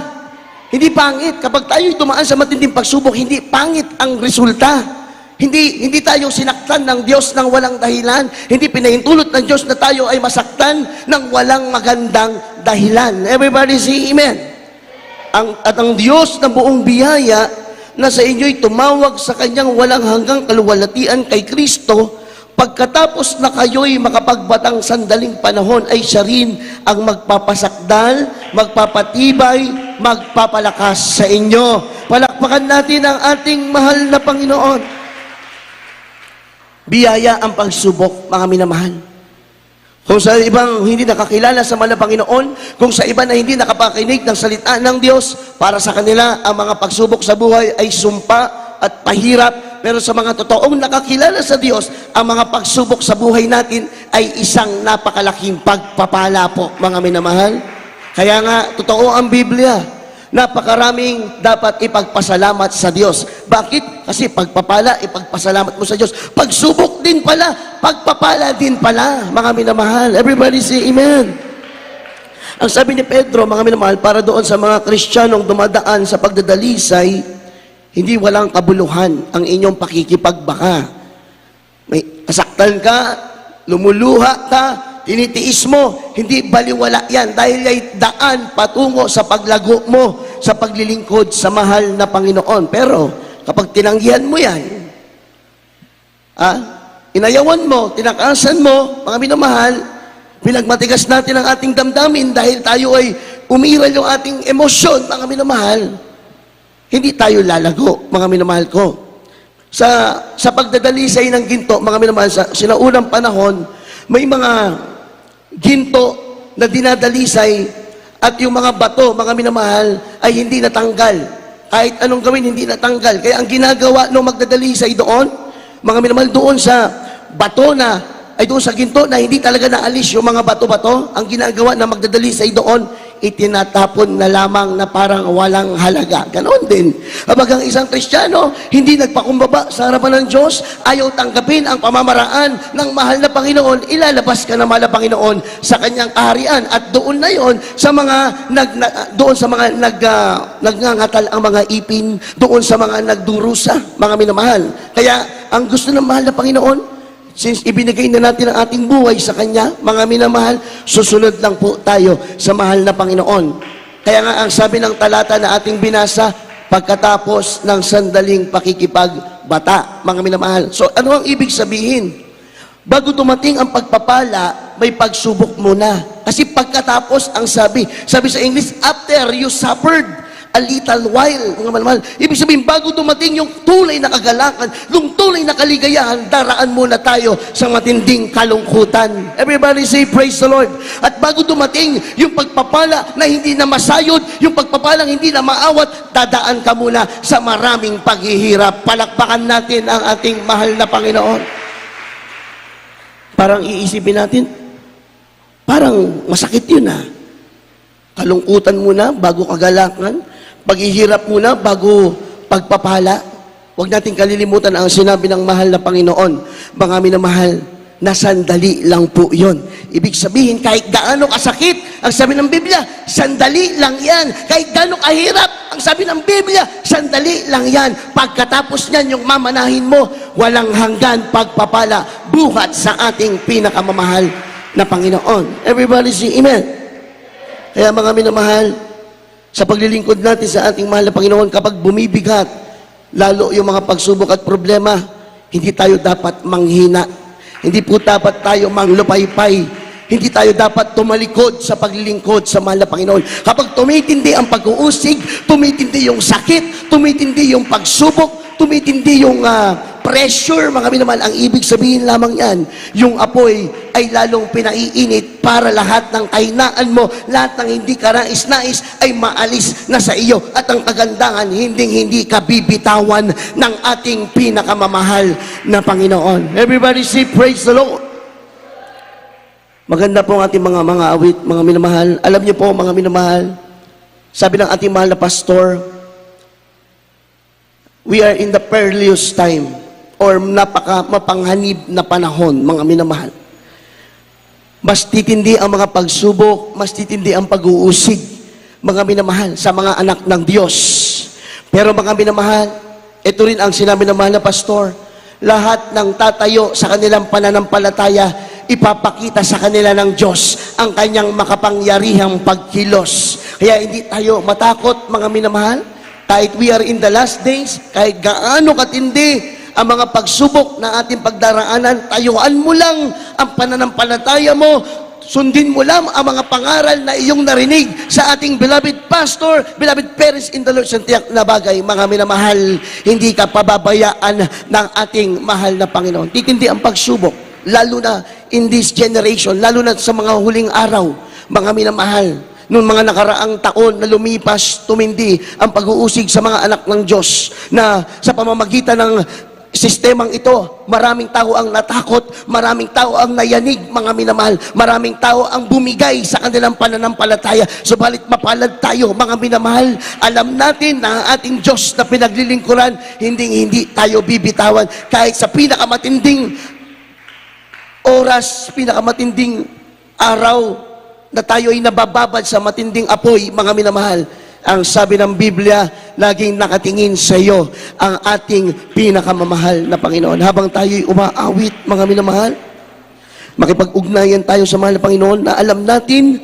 Hindi pangit. Kapag tayo dumaan sa matinding pagsubok, hindi pangit ang resulta. Hindi tayo sinaktan ng Diyos ng walang dahilan. Hindi pinahintulot ng Diyos na tayo ay masaktan ng walang magandang dahilan. Everybody say amen. At ang Diyos ng buong biyaya na sa inyo'y tumawag sa kanyang walang hanggang kaluwalhatian kay Kristo, pagkatapos na kayo'y makapagbatang sandaling panahon, ay siya rin ang magpapasakdal, magpapatibay, magpapalakas sa inyo. Palakpakan natin ang ating mahal na Panginoon. Biyaya ang pagsubok, mga minamahal. Kung sa ibang hindi nakakilala sa mahal na Panginoon, kung sa iba na hindi nakapakinig ng salita ng Diyos, para sa kanila, ang mga pagsubok sa buhay ay sumpa at pahirap. Pero sa mga totoong nakakilala sa Diyos, ang mga pagsubok sa buhay natin ay isang napakalaking pagpapala po, mga minamahal. Kaya nga, totoo ang Biblia. Napakaraming dapat ipagpasalamat sa Diyos. Bakit? Kasi pagpapala, ipagpasalamat mo sa Diyos. Pagsubok din pala, pagpapala din pala, mga minamahal. Everybody say amen. Ang sabi ni Pedro, mga minamahal, para doon sa mga Kristiyanong dumadaan sa pagdadalisay, hindi walang kabuluhan ang inyong pakikipagbaka. May kasaktan ka, lumuluha ka, tinitiis mo, hindi baliwala yan dahil ay daan patungo sa paglago mo, sa paglilingkod sa mahal na Panginoon. Pero kapag tinanggihan mo yan, inayawan mo, tinakasan mo, mga minamahal, pinagmatigas natin ang ating damdamin dahil tayo ay umiral yung ating emosyon, mga minamahal, hindi tayo lalago, mga minamahal ko. Sa pagdadalisay ng ginto, mga minamahal, sa sinaunang panahon, may mga ginto na dinadalisay at yung mga bato, mga minamahal, ay hindi natanggal. Kahit anong gawin, hindi natanggal. Kaya ang ginagawa nung magdadalisay doon, mga minamahal, doon sa bato ay doon sa ginto na hindi talaga naalis yung mga bato-bato, ang ginagawa na magdadalisay doon, itinatapon na lamang na parang walang halaga. Ganon din. Kapag ang isang Kristiyano, hindi nagpakumbaba sa harapan ng Diyos, ayaw tanggapin ang pamamaraan ng mahal na Panginoon, ilalabas ka ng mahal na Panginoon sa kanyang kaharian. At doon na yon sa mga nagngangatal ang mga ipin, doon sa mga nagdurusa, mga minamahal. Kaya ang gusto ng mahal na Panginoon, since ibinigay na natin ang ating buhay sa Kanya, mga minamahal, susunod lang po tayo sa mahal na Panginoon. Kaya nga ang sabi ng talata na ating binasa, pagkatapos ng sandaling pakikipagbata, mga minamahal. So ano ang ibig sabihin? Bago dumating ang pagpapala, may pagsubok muna. Kasi pagkatapos ang sabi sa English, after you suffered a little while, mga minamahal. Ibig sabihin, bago dumating yung tunay na kagalakan, yung tunay na kaligayahan, daraan muna tayo sa matinding kalungkutan. Everybody say, praise the Lord. At bago dumating yung pagpapala na hindi na masayod, yung pagpapalang hindi na maawat, dadaan ka muna sa maraming paghihirap. Palakpakan natin ang ating mahal na Panginoon. Parang iisipin natin, parang masakit yun ah. Kalungkutan muna bago kagalakan, paghihirap muna bago pagpapala. Huwag natin kalilimutan ang sinabi ng mahal na Panginoon. Mga minamahal, na sandali lang po yun. Ibig sabihin, kahit gaano kasakit, ang sabi ng Biblia, sandali lang yan. Kahit gaano kahirap, ang sabi ng Biblia, sandali lang yan. Pagkatapos niyan, yung mamanahin mo, walang hanggan pagpapala buhat sa ating pinakamamahal na Panginoon. Everybody say amen. Kaya mga minamahal, sa paglilingkod natin sa ating mahal na Panginoon, kapag bumibigat, lalo yung mga pagsubok at problema, hindi tayo dapat manghina. Hindi po dapat tayo manglupaypay. Hindi tayo dapat tumalikod sa paglilingkod sa mahal na Panginoon. Kapag tumitindi ang pag-uusig, tumitindi yung sakit, tumitindi yung pagsubok, tumitindi yung pressure, mga minamahal, ang ibig sabihin lamang yan, yung apoy ay lalong pinaiinit para lahat ng kahinaan mo, lahat ng hindi ka nais-nais ay maalis na sa iyo. At ang kagandahan, hindi ka bibitawan ng ating pinakamamahal na Panginoon. Everybody say, praise the Lord. Maganda po ang ating mga awit, mga minamahal. Alam niyo po, mga minamahal, sabi ng ating mahal na pastor, we are in the perilous time or mapanghanib na panahon, mga minamahal. Mas titindi ang mga pagsubok, mas titindi ang pag-uusig, mga minamahal, sa mga anak ng Diyos. Pero mga minamahal, ito rin ang sinabi ng mahal na pastor, lahat ng tatayo sa kanilang pananampalataya, ipapakita sa kanila ng Diyos ang kanyang makapangyarihang pagkilos. Kaya hindi tayo matakot, mga minamahal, kahit we are in the last days, kahit gaano katindi ang mga pagsubok na ating pagdaraanan, tayuan mo lang ang pananampalataya mo, sundin mo lang ang mga pangaral na iyong narinig sa ating beloved pastor, beloved parents in the Lord, sa tiyak na bagay, mga minamahal, hindi ka pababayaan ng ating mahal na Panginoon. Titindi ang pagsubok, lalo na in this generation, lalo na sa mga huling araw, mga minamahal. Noong mga nakaraang taon na lumipas, tumindi ang pag-uusig sa mga anak ng Diyos na sa pamamagitan ng sistemang ito, maraming tao ang natakot, maraming tao ang nayanig, mga minamahal, maraming tao ang bumigay sa kanilang pananampalataya. Subalit mapalad tayo, mga minamahal, alam natin na ang ating Diyos na pinaglilingkuran, hindi tayo bibitawan kahit sa pinakamatinding oras, pinakamatinding araw na tayo ay nabababad sa matinding apoy, mga minamahal. Ang sabi ng Biblia, laging nakatingin sa iyo ang ating pinakamamahal na Panginoon. Habang tayo'y umaawit, mga minamahal, makipag-ugnayan tayo sa mahal na Panginoon na alam natin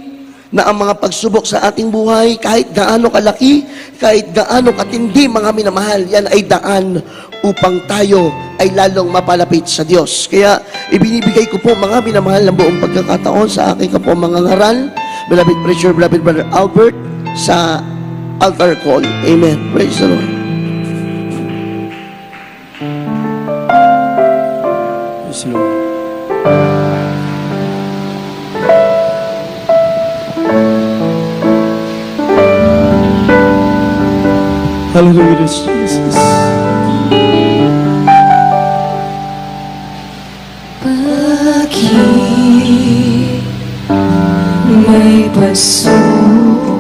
na ang mga pagsubok sa ating buhay, kahit gaano kalaki, kahit gaano katindi, mga minamahal, yan ay daan upang tayo ay lalong mapalapit sa Diyos. Kaya ibinibigay ko po, mga minamahal, ng buong pagkakataon sa aking kapwa mga ngaral, beloved preacher, beloved brother Albert, sa altar call. Amen. Praise the Lord. Praise the Lord. Hallelujah, Jesus. Bakit may pagsubok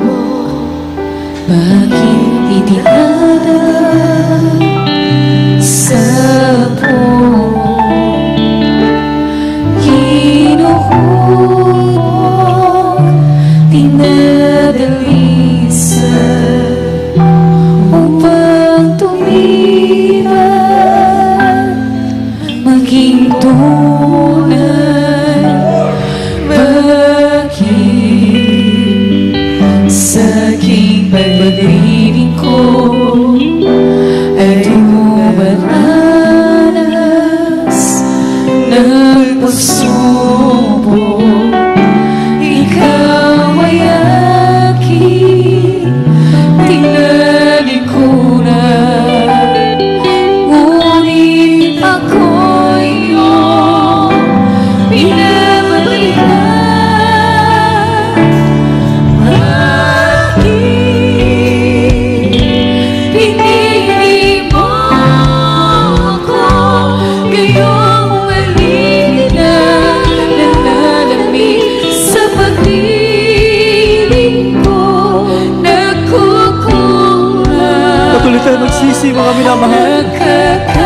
minamahal.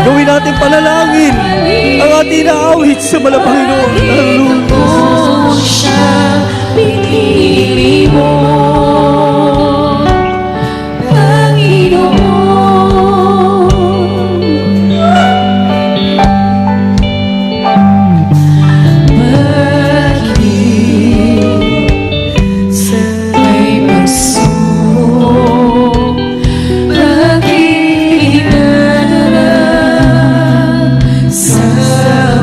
Gawin natin panalangin ang ating naawit sa Panginoon. Hallelujah. Siya pinili mo, Panginoon. Bakit sa may pagsubok, bakit inadala sa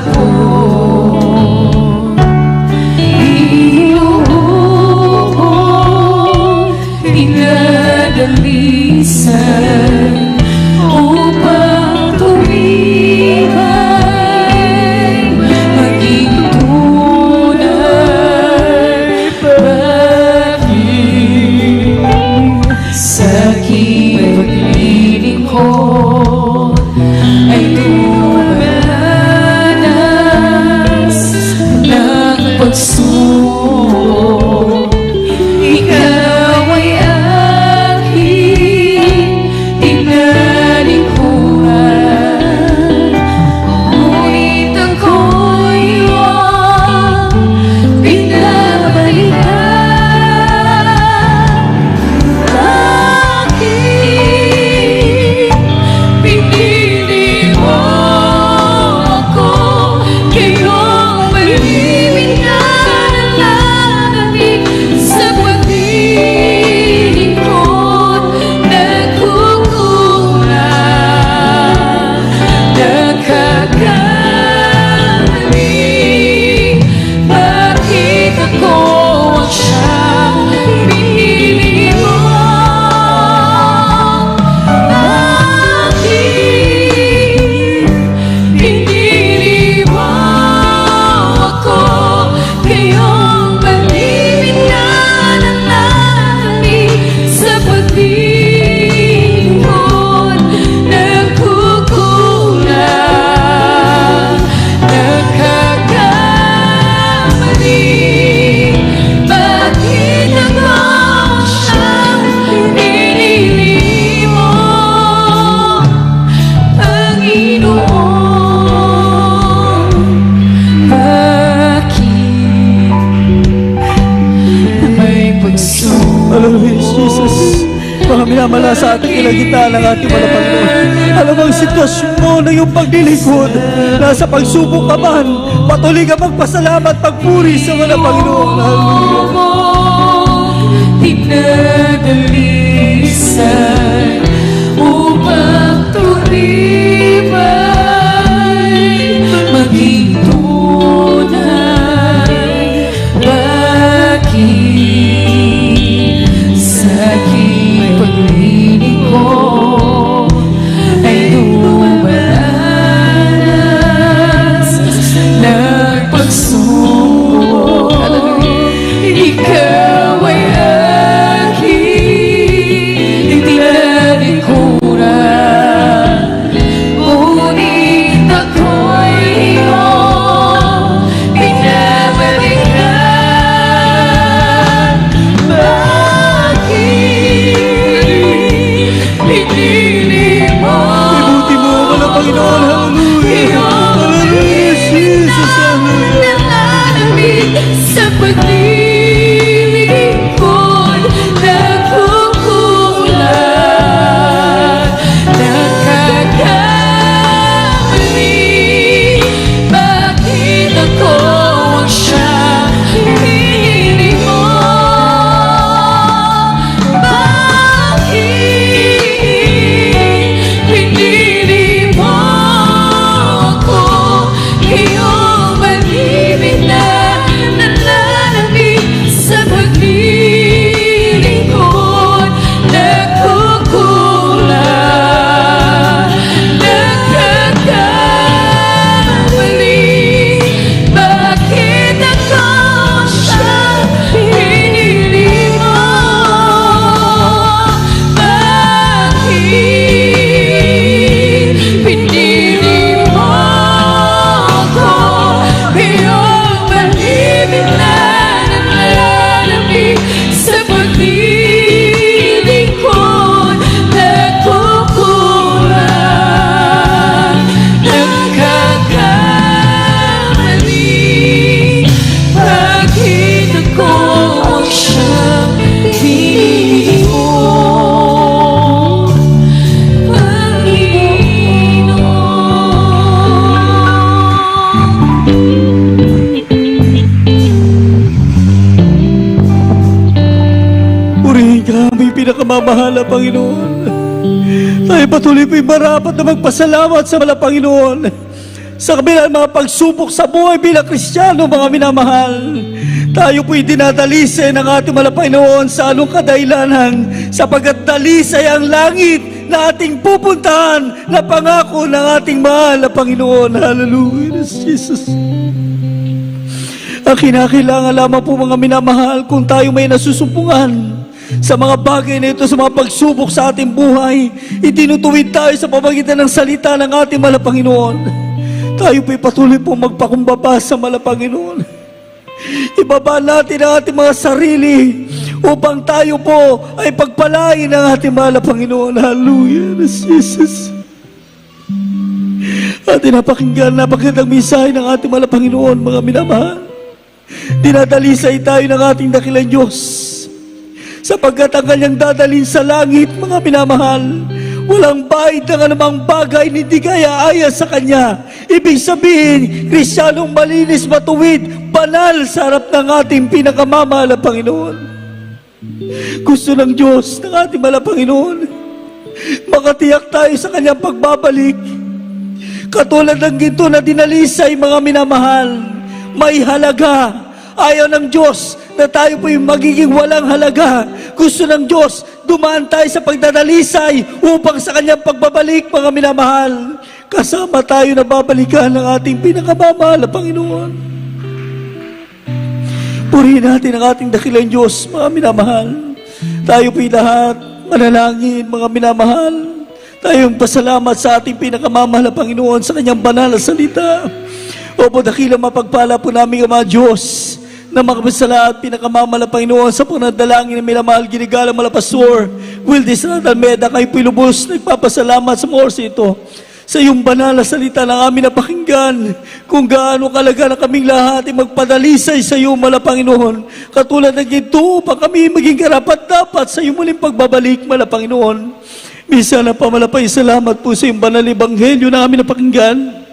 puot? Pinadalisan upang tumibay, maging tunay. Bakit sa aking paglilingkod ay dumaranas ng pagsubok? Ikaw ay aking tinalingkuran, ngunit ako'y iyong binabalikan. Bakit pinili mo ako, kayong malimit na nalalamig sa paglilingkod, nagkukulang, nagkakamali. Bakit ako ang siyang pinili mo? Bakit pinili mo ako, kayong malimit na nalalamig sa paglilingkod, nagkukulang, nagkakamali. Bakit ako siyang pinili mo, Panginoon? Bakit may pagsubok? Hallelujah, Jesus. Mga minamala sa ating ilagita ng ating Panginoon. Alam mo ang sitwasyon mo na yung paglilingkod, nasa pagsubok ka man, patuloy ka magpasalamat, pagpuri sa Panginoon. Hallelujah. Pinadalisan upang tumibay, maging tunay. Bakit sa aking paglilingkod ay dumaranas ng pagsubok? Ikaw ay aking tinalingkuran, ngunit pinakamamahal na Panginoon. Tayo patuloy po'y marapat na magpasalamat sa mga Panginoon. Sa kabila ng mga pagsubok sa buhay bilang Kristiyano, mga minamahal, tayo po'y dinadalisay ng ating mga Panginoon sa anong kadailanan, sapagkat dalisay ang langit na ating pupuntahan na pangako ng ating mahal na Panginoon. Hallelujah, Jesus. Ang kinakailangan lamang po mga minamahal, kung tayo may nasusumpungan sa mga bagay na ito, sa mga pagsubok sa ating buhay, itinutuwid tayo sa pamagitan ng salita ng ating mahal na Panginoon. Tayo po'y patuloy pong magpakumbaba sa mahal na Panginoon. Ibaba natin ang ating mga sarili upang tayo po ay pagpalain ng ating mahal na Panginoon. Hallelujah, Jesus. Ating napakinggan, napakagandang mensahe ng ating mahal na Panginoon, mga minamahal. Dinadalisay tayo ng ating dakilang Diyos, sapagkat ang kanyang dadalhin sa langit, mga minamahal, walang bahid ng anumang bagay na hindi kaya-aya sa kanya. Ibig sabihin, Kristiyanong malinis, matuwid, banal sa harap ng ating pinakamamahal na Panginoon. Gusto ng Diyos, ng ating mahal na Panginoon, makatiyak tayo sa kanyang pagbabalik. Katulad ng ginto na dinalisay, mga minamahal, may halaga. Ayaw ng Diyos na tayo po'y magiging walang halaga. Gusto ng Diyos, dumaan tayo sa pagdadalisay upang sa kanyang pagbabalik, mga minamahal, kasama tayo na babalikan ng ating pinakamamahal na Panginoon. Purihin natin ang ating dakilang Diyos, mga minamahal. Tayo po'y lahat manalangin, mga minamahal. Tayong pasalamat sa ating pinakamamahal na Panginoon sa kanyang banal na salita. Opo, dakilang mapagpala po namin ang mga Diyos na makapasala at pinakamamahal na Panginoon sa panadalangin ng minamahal ginigalang malapastor Wildis Almeda. Kayo po'y lubos nagpapasalamat sa mga oras ito sa iyong banal na salita ng aming napakinggan, kung gaano kalaga na kaming lahat ay magpadalisay sa iyo, mahal na Panginoon, katulad ng ito upang kami maging karapat-dapat sa iyong muling pagbabalik, mahal na Panginoon. Minsan na pamalapay salamat po sa iyong banal na ebanghelyo na aming napakinggan.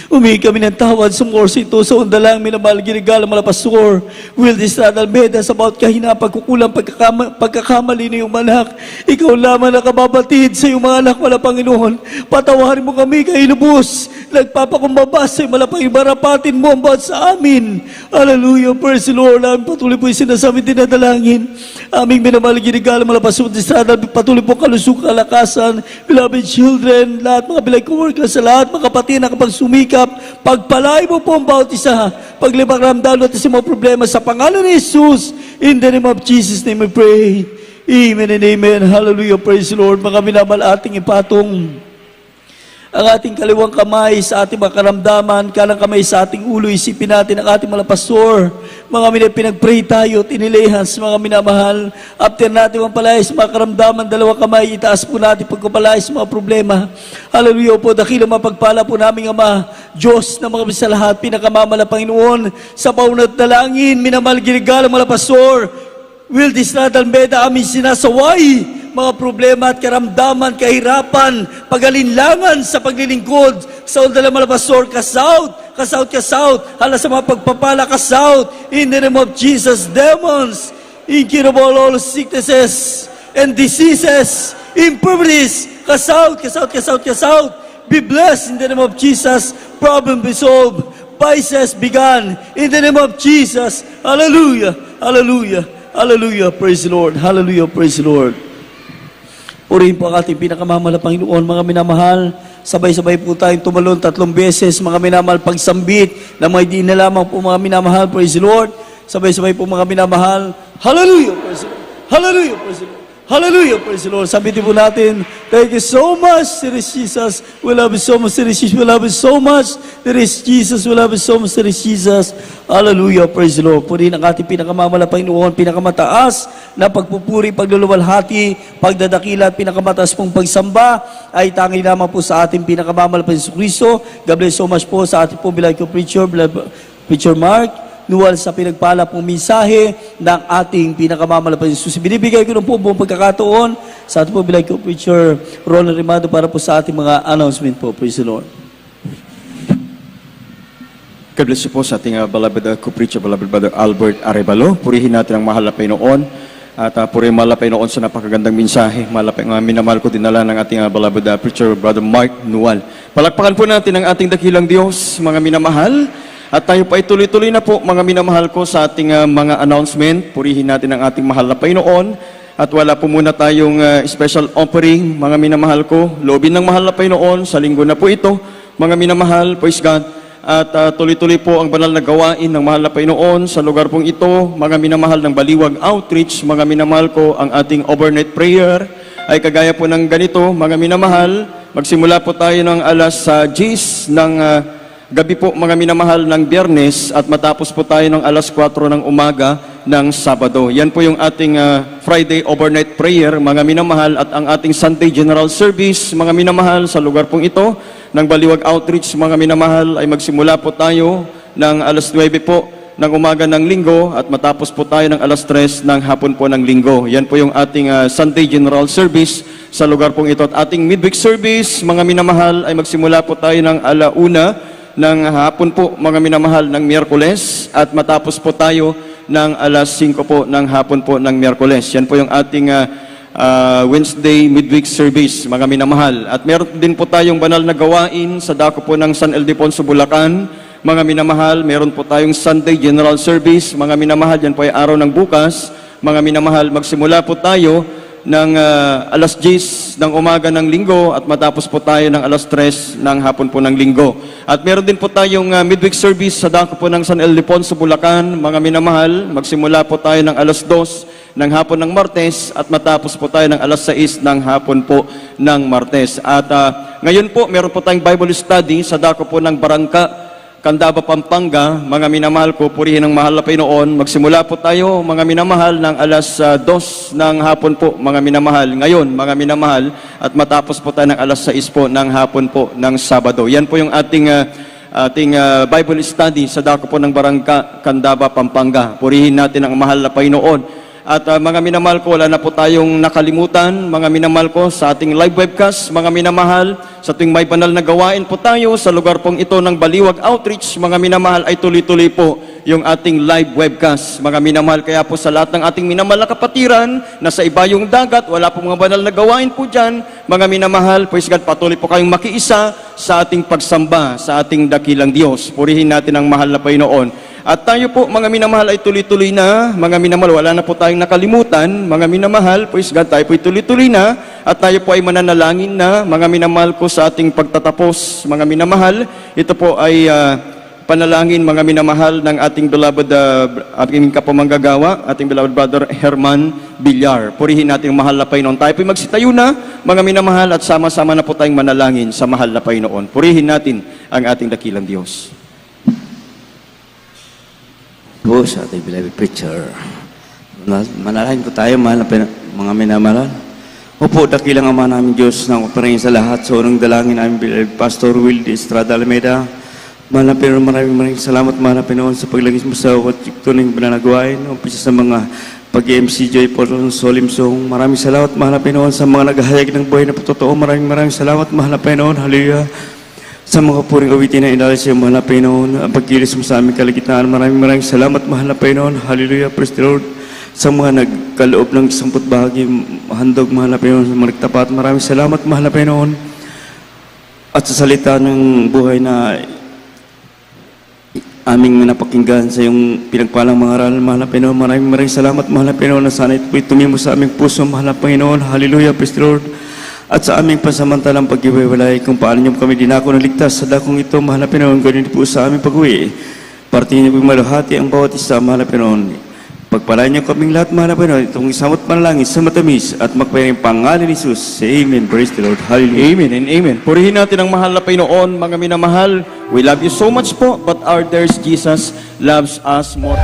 Umihi kami ng tawad sa mga oras ito sa undalang minamahal ginigalang malapastor Wildis Almeda sa bawat kahina, pagkukulang, pagkakamali ng iyong anak. Ikaw lamang nakababatid sa iyong mga anak, mahal na Panginoon. Patawarin mo kami kay lubos. Nagpapakumbaba sa iyong malapang marapatin mo ang bawat sa amin. Hallelujah, praise the Lord. Aming patuloy po yung sinasabi dinadalangin. Aming minamahal ginigalang malapastor Wildis Almeda, patuloy po kalusuk, kalakasan, beloved children, lahat mga bilay co-workers, sa lahat mga kapatid na kapag sumika, pagpalay mo po ang bawat isa, paglibang ramdam at sa mga problema sa pangalan ni Jesus. In the name of Jesus name we pray. Amen and amen. Hallelujah, praise the Lord. Mga minamahal, ating ipatong ang ating kaliwang kamay sa ating mga karamdaman, kanang kamay sa ating ulo. Isipin natin ang ating mga pastor. Mga pinag-pray tayo, tinilehans, mga minamahal. After natin ang palay sa mga karamdaman, dalawang kamay, itaas po natin pagkapalay sa mga problema. Hallelujah po, dakilang mapagpala po namin Ama, Diyos na mga bisa lahat, pinakamamahal na Panginoon, sa paunat dalangin, minamahal ginigalang mga pastor Wildis Almeda, aming sinasaway mga problema at karamdaman, kahirapan, pag-alinlangan sa paglilingkod sa undalang mga pastor, kasout, hala sa mga pagpapala, kasout, in the name of Jesus, demons, incurable all sicknesses and diseases, infirmities, kasout, be blessed in the name of Jesus, problem be solved, vices begun, in the name of Jesus, hallelujah, hallelujah, hallelujah, praise the Lord, hallelujah, praise the Lord. Purihin po ang ating pinakamamahal na Panginoon, mga minamahal. Sabay-sabay po tayong tumalon 3 beses, mga minamahal, pagsambit na may di na lamang po, mga minamahal. Praise the Lord. Sabay-sabay po, mga minamahal. Hallelujah, praise the Lord. Hallelujah, praise the Lord. Hallelujah, praise the Lord. Sabitin po natin, thank you so much, there is Jesus. We love you so much, there is Jesus. We love you so much, there is Jesus. We love you so much, there is Jesus. Hallelujah, praise the Lord. Purihin ang ating pinakamamahal na Panginoon, pinakamataas na pagpupuri, pagluluwalhati, pagdadakila at pinakamataas pong pagsamba ay tangi naman po sa ating pinakamamahal na Panginoon Kristo. God bless so much po sa ating pong bilay ko Preacher Mark. Nuwal sa pinagpala pong mensahe ng ating pinakamamahal na Panginoon. Binibigay ko ng po buong pagkakataon sa ating po bilay ko Preacher Ronald Rimado para po sa ating mga announcement po. Praise the Lord. God bless you po sa ating beloved co-preacher, beloved brother Albert Arevalo. Purihin natin ang mahal na Panginoon At puri malapay noon sa napakagandang mensahe. Malapay nga minamahal ko dinala ng ating beloved preacher, Brother Mark Nual. Palakpakan po natin ang ating dakilang Diyos, mga minamahal. At tayo pa ituloy-tuloy na po, mga minamahal ko, sa ating mga announcement. Purihin natin ang ating mahal na Panginoon. At wala po muna tayong special offering, mga minamahal ko. Loobin ng mahal na Panginoon, sa linggo na po ito, mga minamahal, praise God. At tuloy-tuloy po ang banal na gawain ng mahal na Panginoon sa lugar pong ito, mga minamahal ng Baliwag Outreach, mga minamahal ko, ang ating overnight prayer ay kagaya po ng ganito, mga minamahal. Magsimula po tayo ng alas 10 ng gabi po, mga minamahal, ng Biyernes, at matapos po tayo ng alas 4 ng umaga ng Sabado. Yan po yung ating Friday overnight prayer, mga minamahal, at ang ating Sunday General Service, mga minamahal, sa lugar pong ito ng Baliwag Outreach, mga minamahal, ay magsimula po tayo ng alas 9 po ng umaga ng linggo, at matapos po tayo ng alas 3 ng hapon po ng linggo. Yan po yung ating Sunday General Service sa lugar pong ito. At ating midweek service, mga minamahal, ay magsimula po tayo ng alauna ng hapon po, mga minamahal, ng Miyerkules, at matapos po tayo ng alas 5 po ng hapon po ng Miyerkules. Yan po yung ating Wednesday midweek service, mga minamahal. At meron din po tayong banal na gawain sa dako po ng San Ildefonso, Bulacan, mga minamahal. Meron po tayong Sunday General Service, mga minamahal. Yan po ay araw ng bukas, mga minamahal. Magsimula po tayo ng alas 10 ng umaga ng linggo, at matapos po tayo ng alas 3 ng hapon po ng linggo. At meron din po tayong midweek service sa dako po ng San Ildefonso, Bulacan, mga minamahal. Magsimula po tayo ng alas 2 ng hapon ng Martes, at matapos po tayo ng alas 6 ng hapon po ng Martes. At ngayon po, meron po tayong Bible study sa dako po ng Barangka, Candaba, Pampanga, mga minamahal ko, purihin ng mahal na Panginoon. Magsimula po tayo, mga minamahal, ng alas 2 ng hapon po, mga minamahal. Ngayon, mga minamahal, at matapos po tayo ng alas 6 po ng hapon po ng Sabado. Yan po yung ating Bible study sa dako po ng Barangka, Candaba, Pampanga. Purihin natin ang mahal na Panginoon. At mga minamahal ko, wala na po tayong nakalimutan, mga minamahal ko, sa ating live webcast, mga minamahal, sa tuwing may banal na gawain po tayo sa lugar pong ito ng Baliwag Outreach, mga minamahal, ay tuloy-tuloy po yung ating live webcast, mga minamahal. Kaya po sa lahat ng ating minamahal na kapatiran, na sa iba yung dagat, wala po mga banal na gawain po dyan, mga minamahal, praise God, patuloy po kayong makiisa sa ating pagsamba, sa ating dakilang Diyos. Purihin natin ang mahal na Panginoon. At tayo po, mga minamahal, ay tuloy-tuloy na. Mga minamahal, wala na po tayong nakalimutan. Mga minamahal, praise God, tayo po ay tuloy-tuloy na. At tayo po ay mananalangin na, mga minamahal ko, sa ating pagtatapos. Mga minamahal, ito po ay panalangin, mga minamahal, ng ating beloved, ating kapamanggagawa, ating beloved brother Herman Villar. Purihin natin ang mahal na Panginoon. Tayo po ay magsitayo na, mga minamahal, at sama-sama na po tayong manalangin sa mahal na Panginoon. Purihin natin ang ating dakilang Diyos. Po sa ating beloved preacher. Manalangin ko tayo, mahal na mga minamahal. Opo, dakilang Ama namin Diyos, na kuparin sa lahat. Sa unang dalangin namin, beloved Pastor Will de Estrada Alameda. Mahal na Pinoon, maraming salamat, mahal na Pinoon, sa paglagis mo sa tunay bananagawain. Umpisa sa mga pag-MC Joy Paul Solim Song. Maraming salamat, mahal na Pinoon, sa mga naghahayag ng buhay na totoo. Maraming salamat, mahal na Pinoon. Hallelujah. Sa mga puring awitin na inalay sa iyo, mahal na Panginoon, ang pagkilis mo sa aming kaligtaan. Maraming salamat, mahal na Panginoon. Hallelujah, praise the Lord. Sa mga nagkaloob ng 10 bahagi, handog, mahal na Panginoon, sa mga nagtapat. Maraming salamat, mahal na Panginoon. At sa salita ng buhay na aming napakinggan sa iyong pinagpalang mga aral, mahal na Panginoon. Maraming salamat, mahal na Panginoon, na sana ito po'y tumimo sa aming puso, mahal na Panginoon. Hallelujah, praise the Lord. At sa aming pansamantalang pag-iwalay, kung paano niyo kami dinako na ligtas sa dakong ito, mahal na Panginoon, ganun po sa aming pag-uwi. Parting niyo po maluhati ang bawat isa, mahal na Panginoon. Pagpalain niyo kaming lahat, mahal na Panginoon, itong isamot panalangin sa matamis at magpayaring pangalan ni Jesus. Amen. Praise the Lord. Hallelujah. Amen and amen. Purihin natin ang mahal na Panginoon, mga minamahal. We love you so much po, but our dear Jesus loves us more.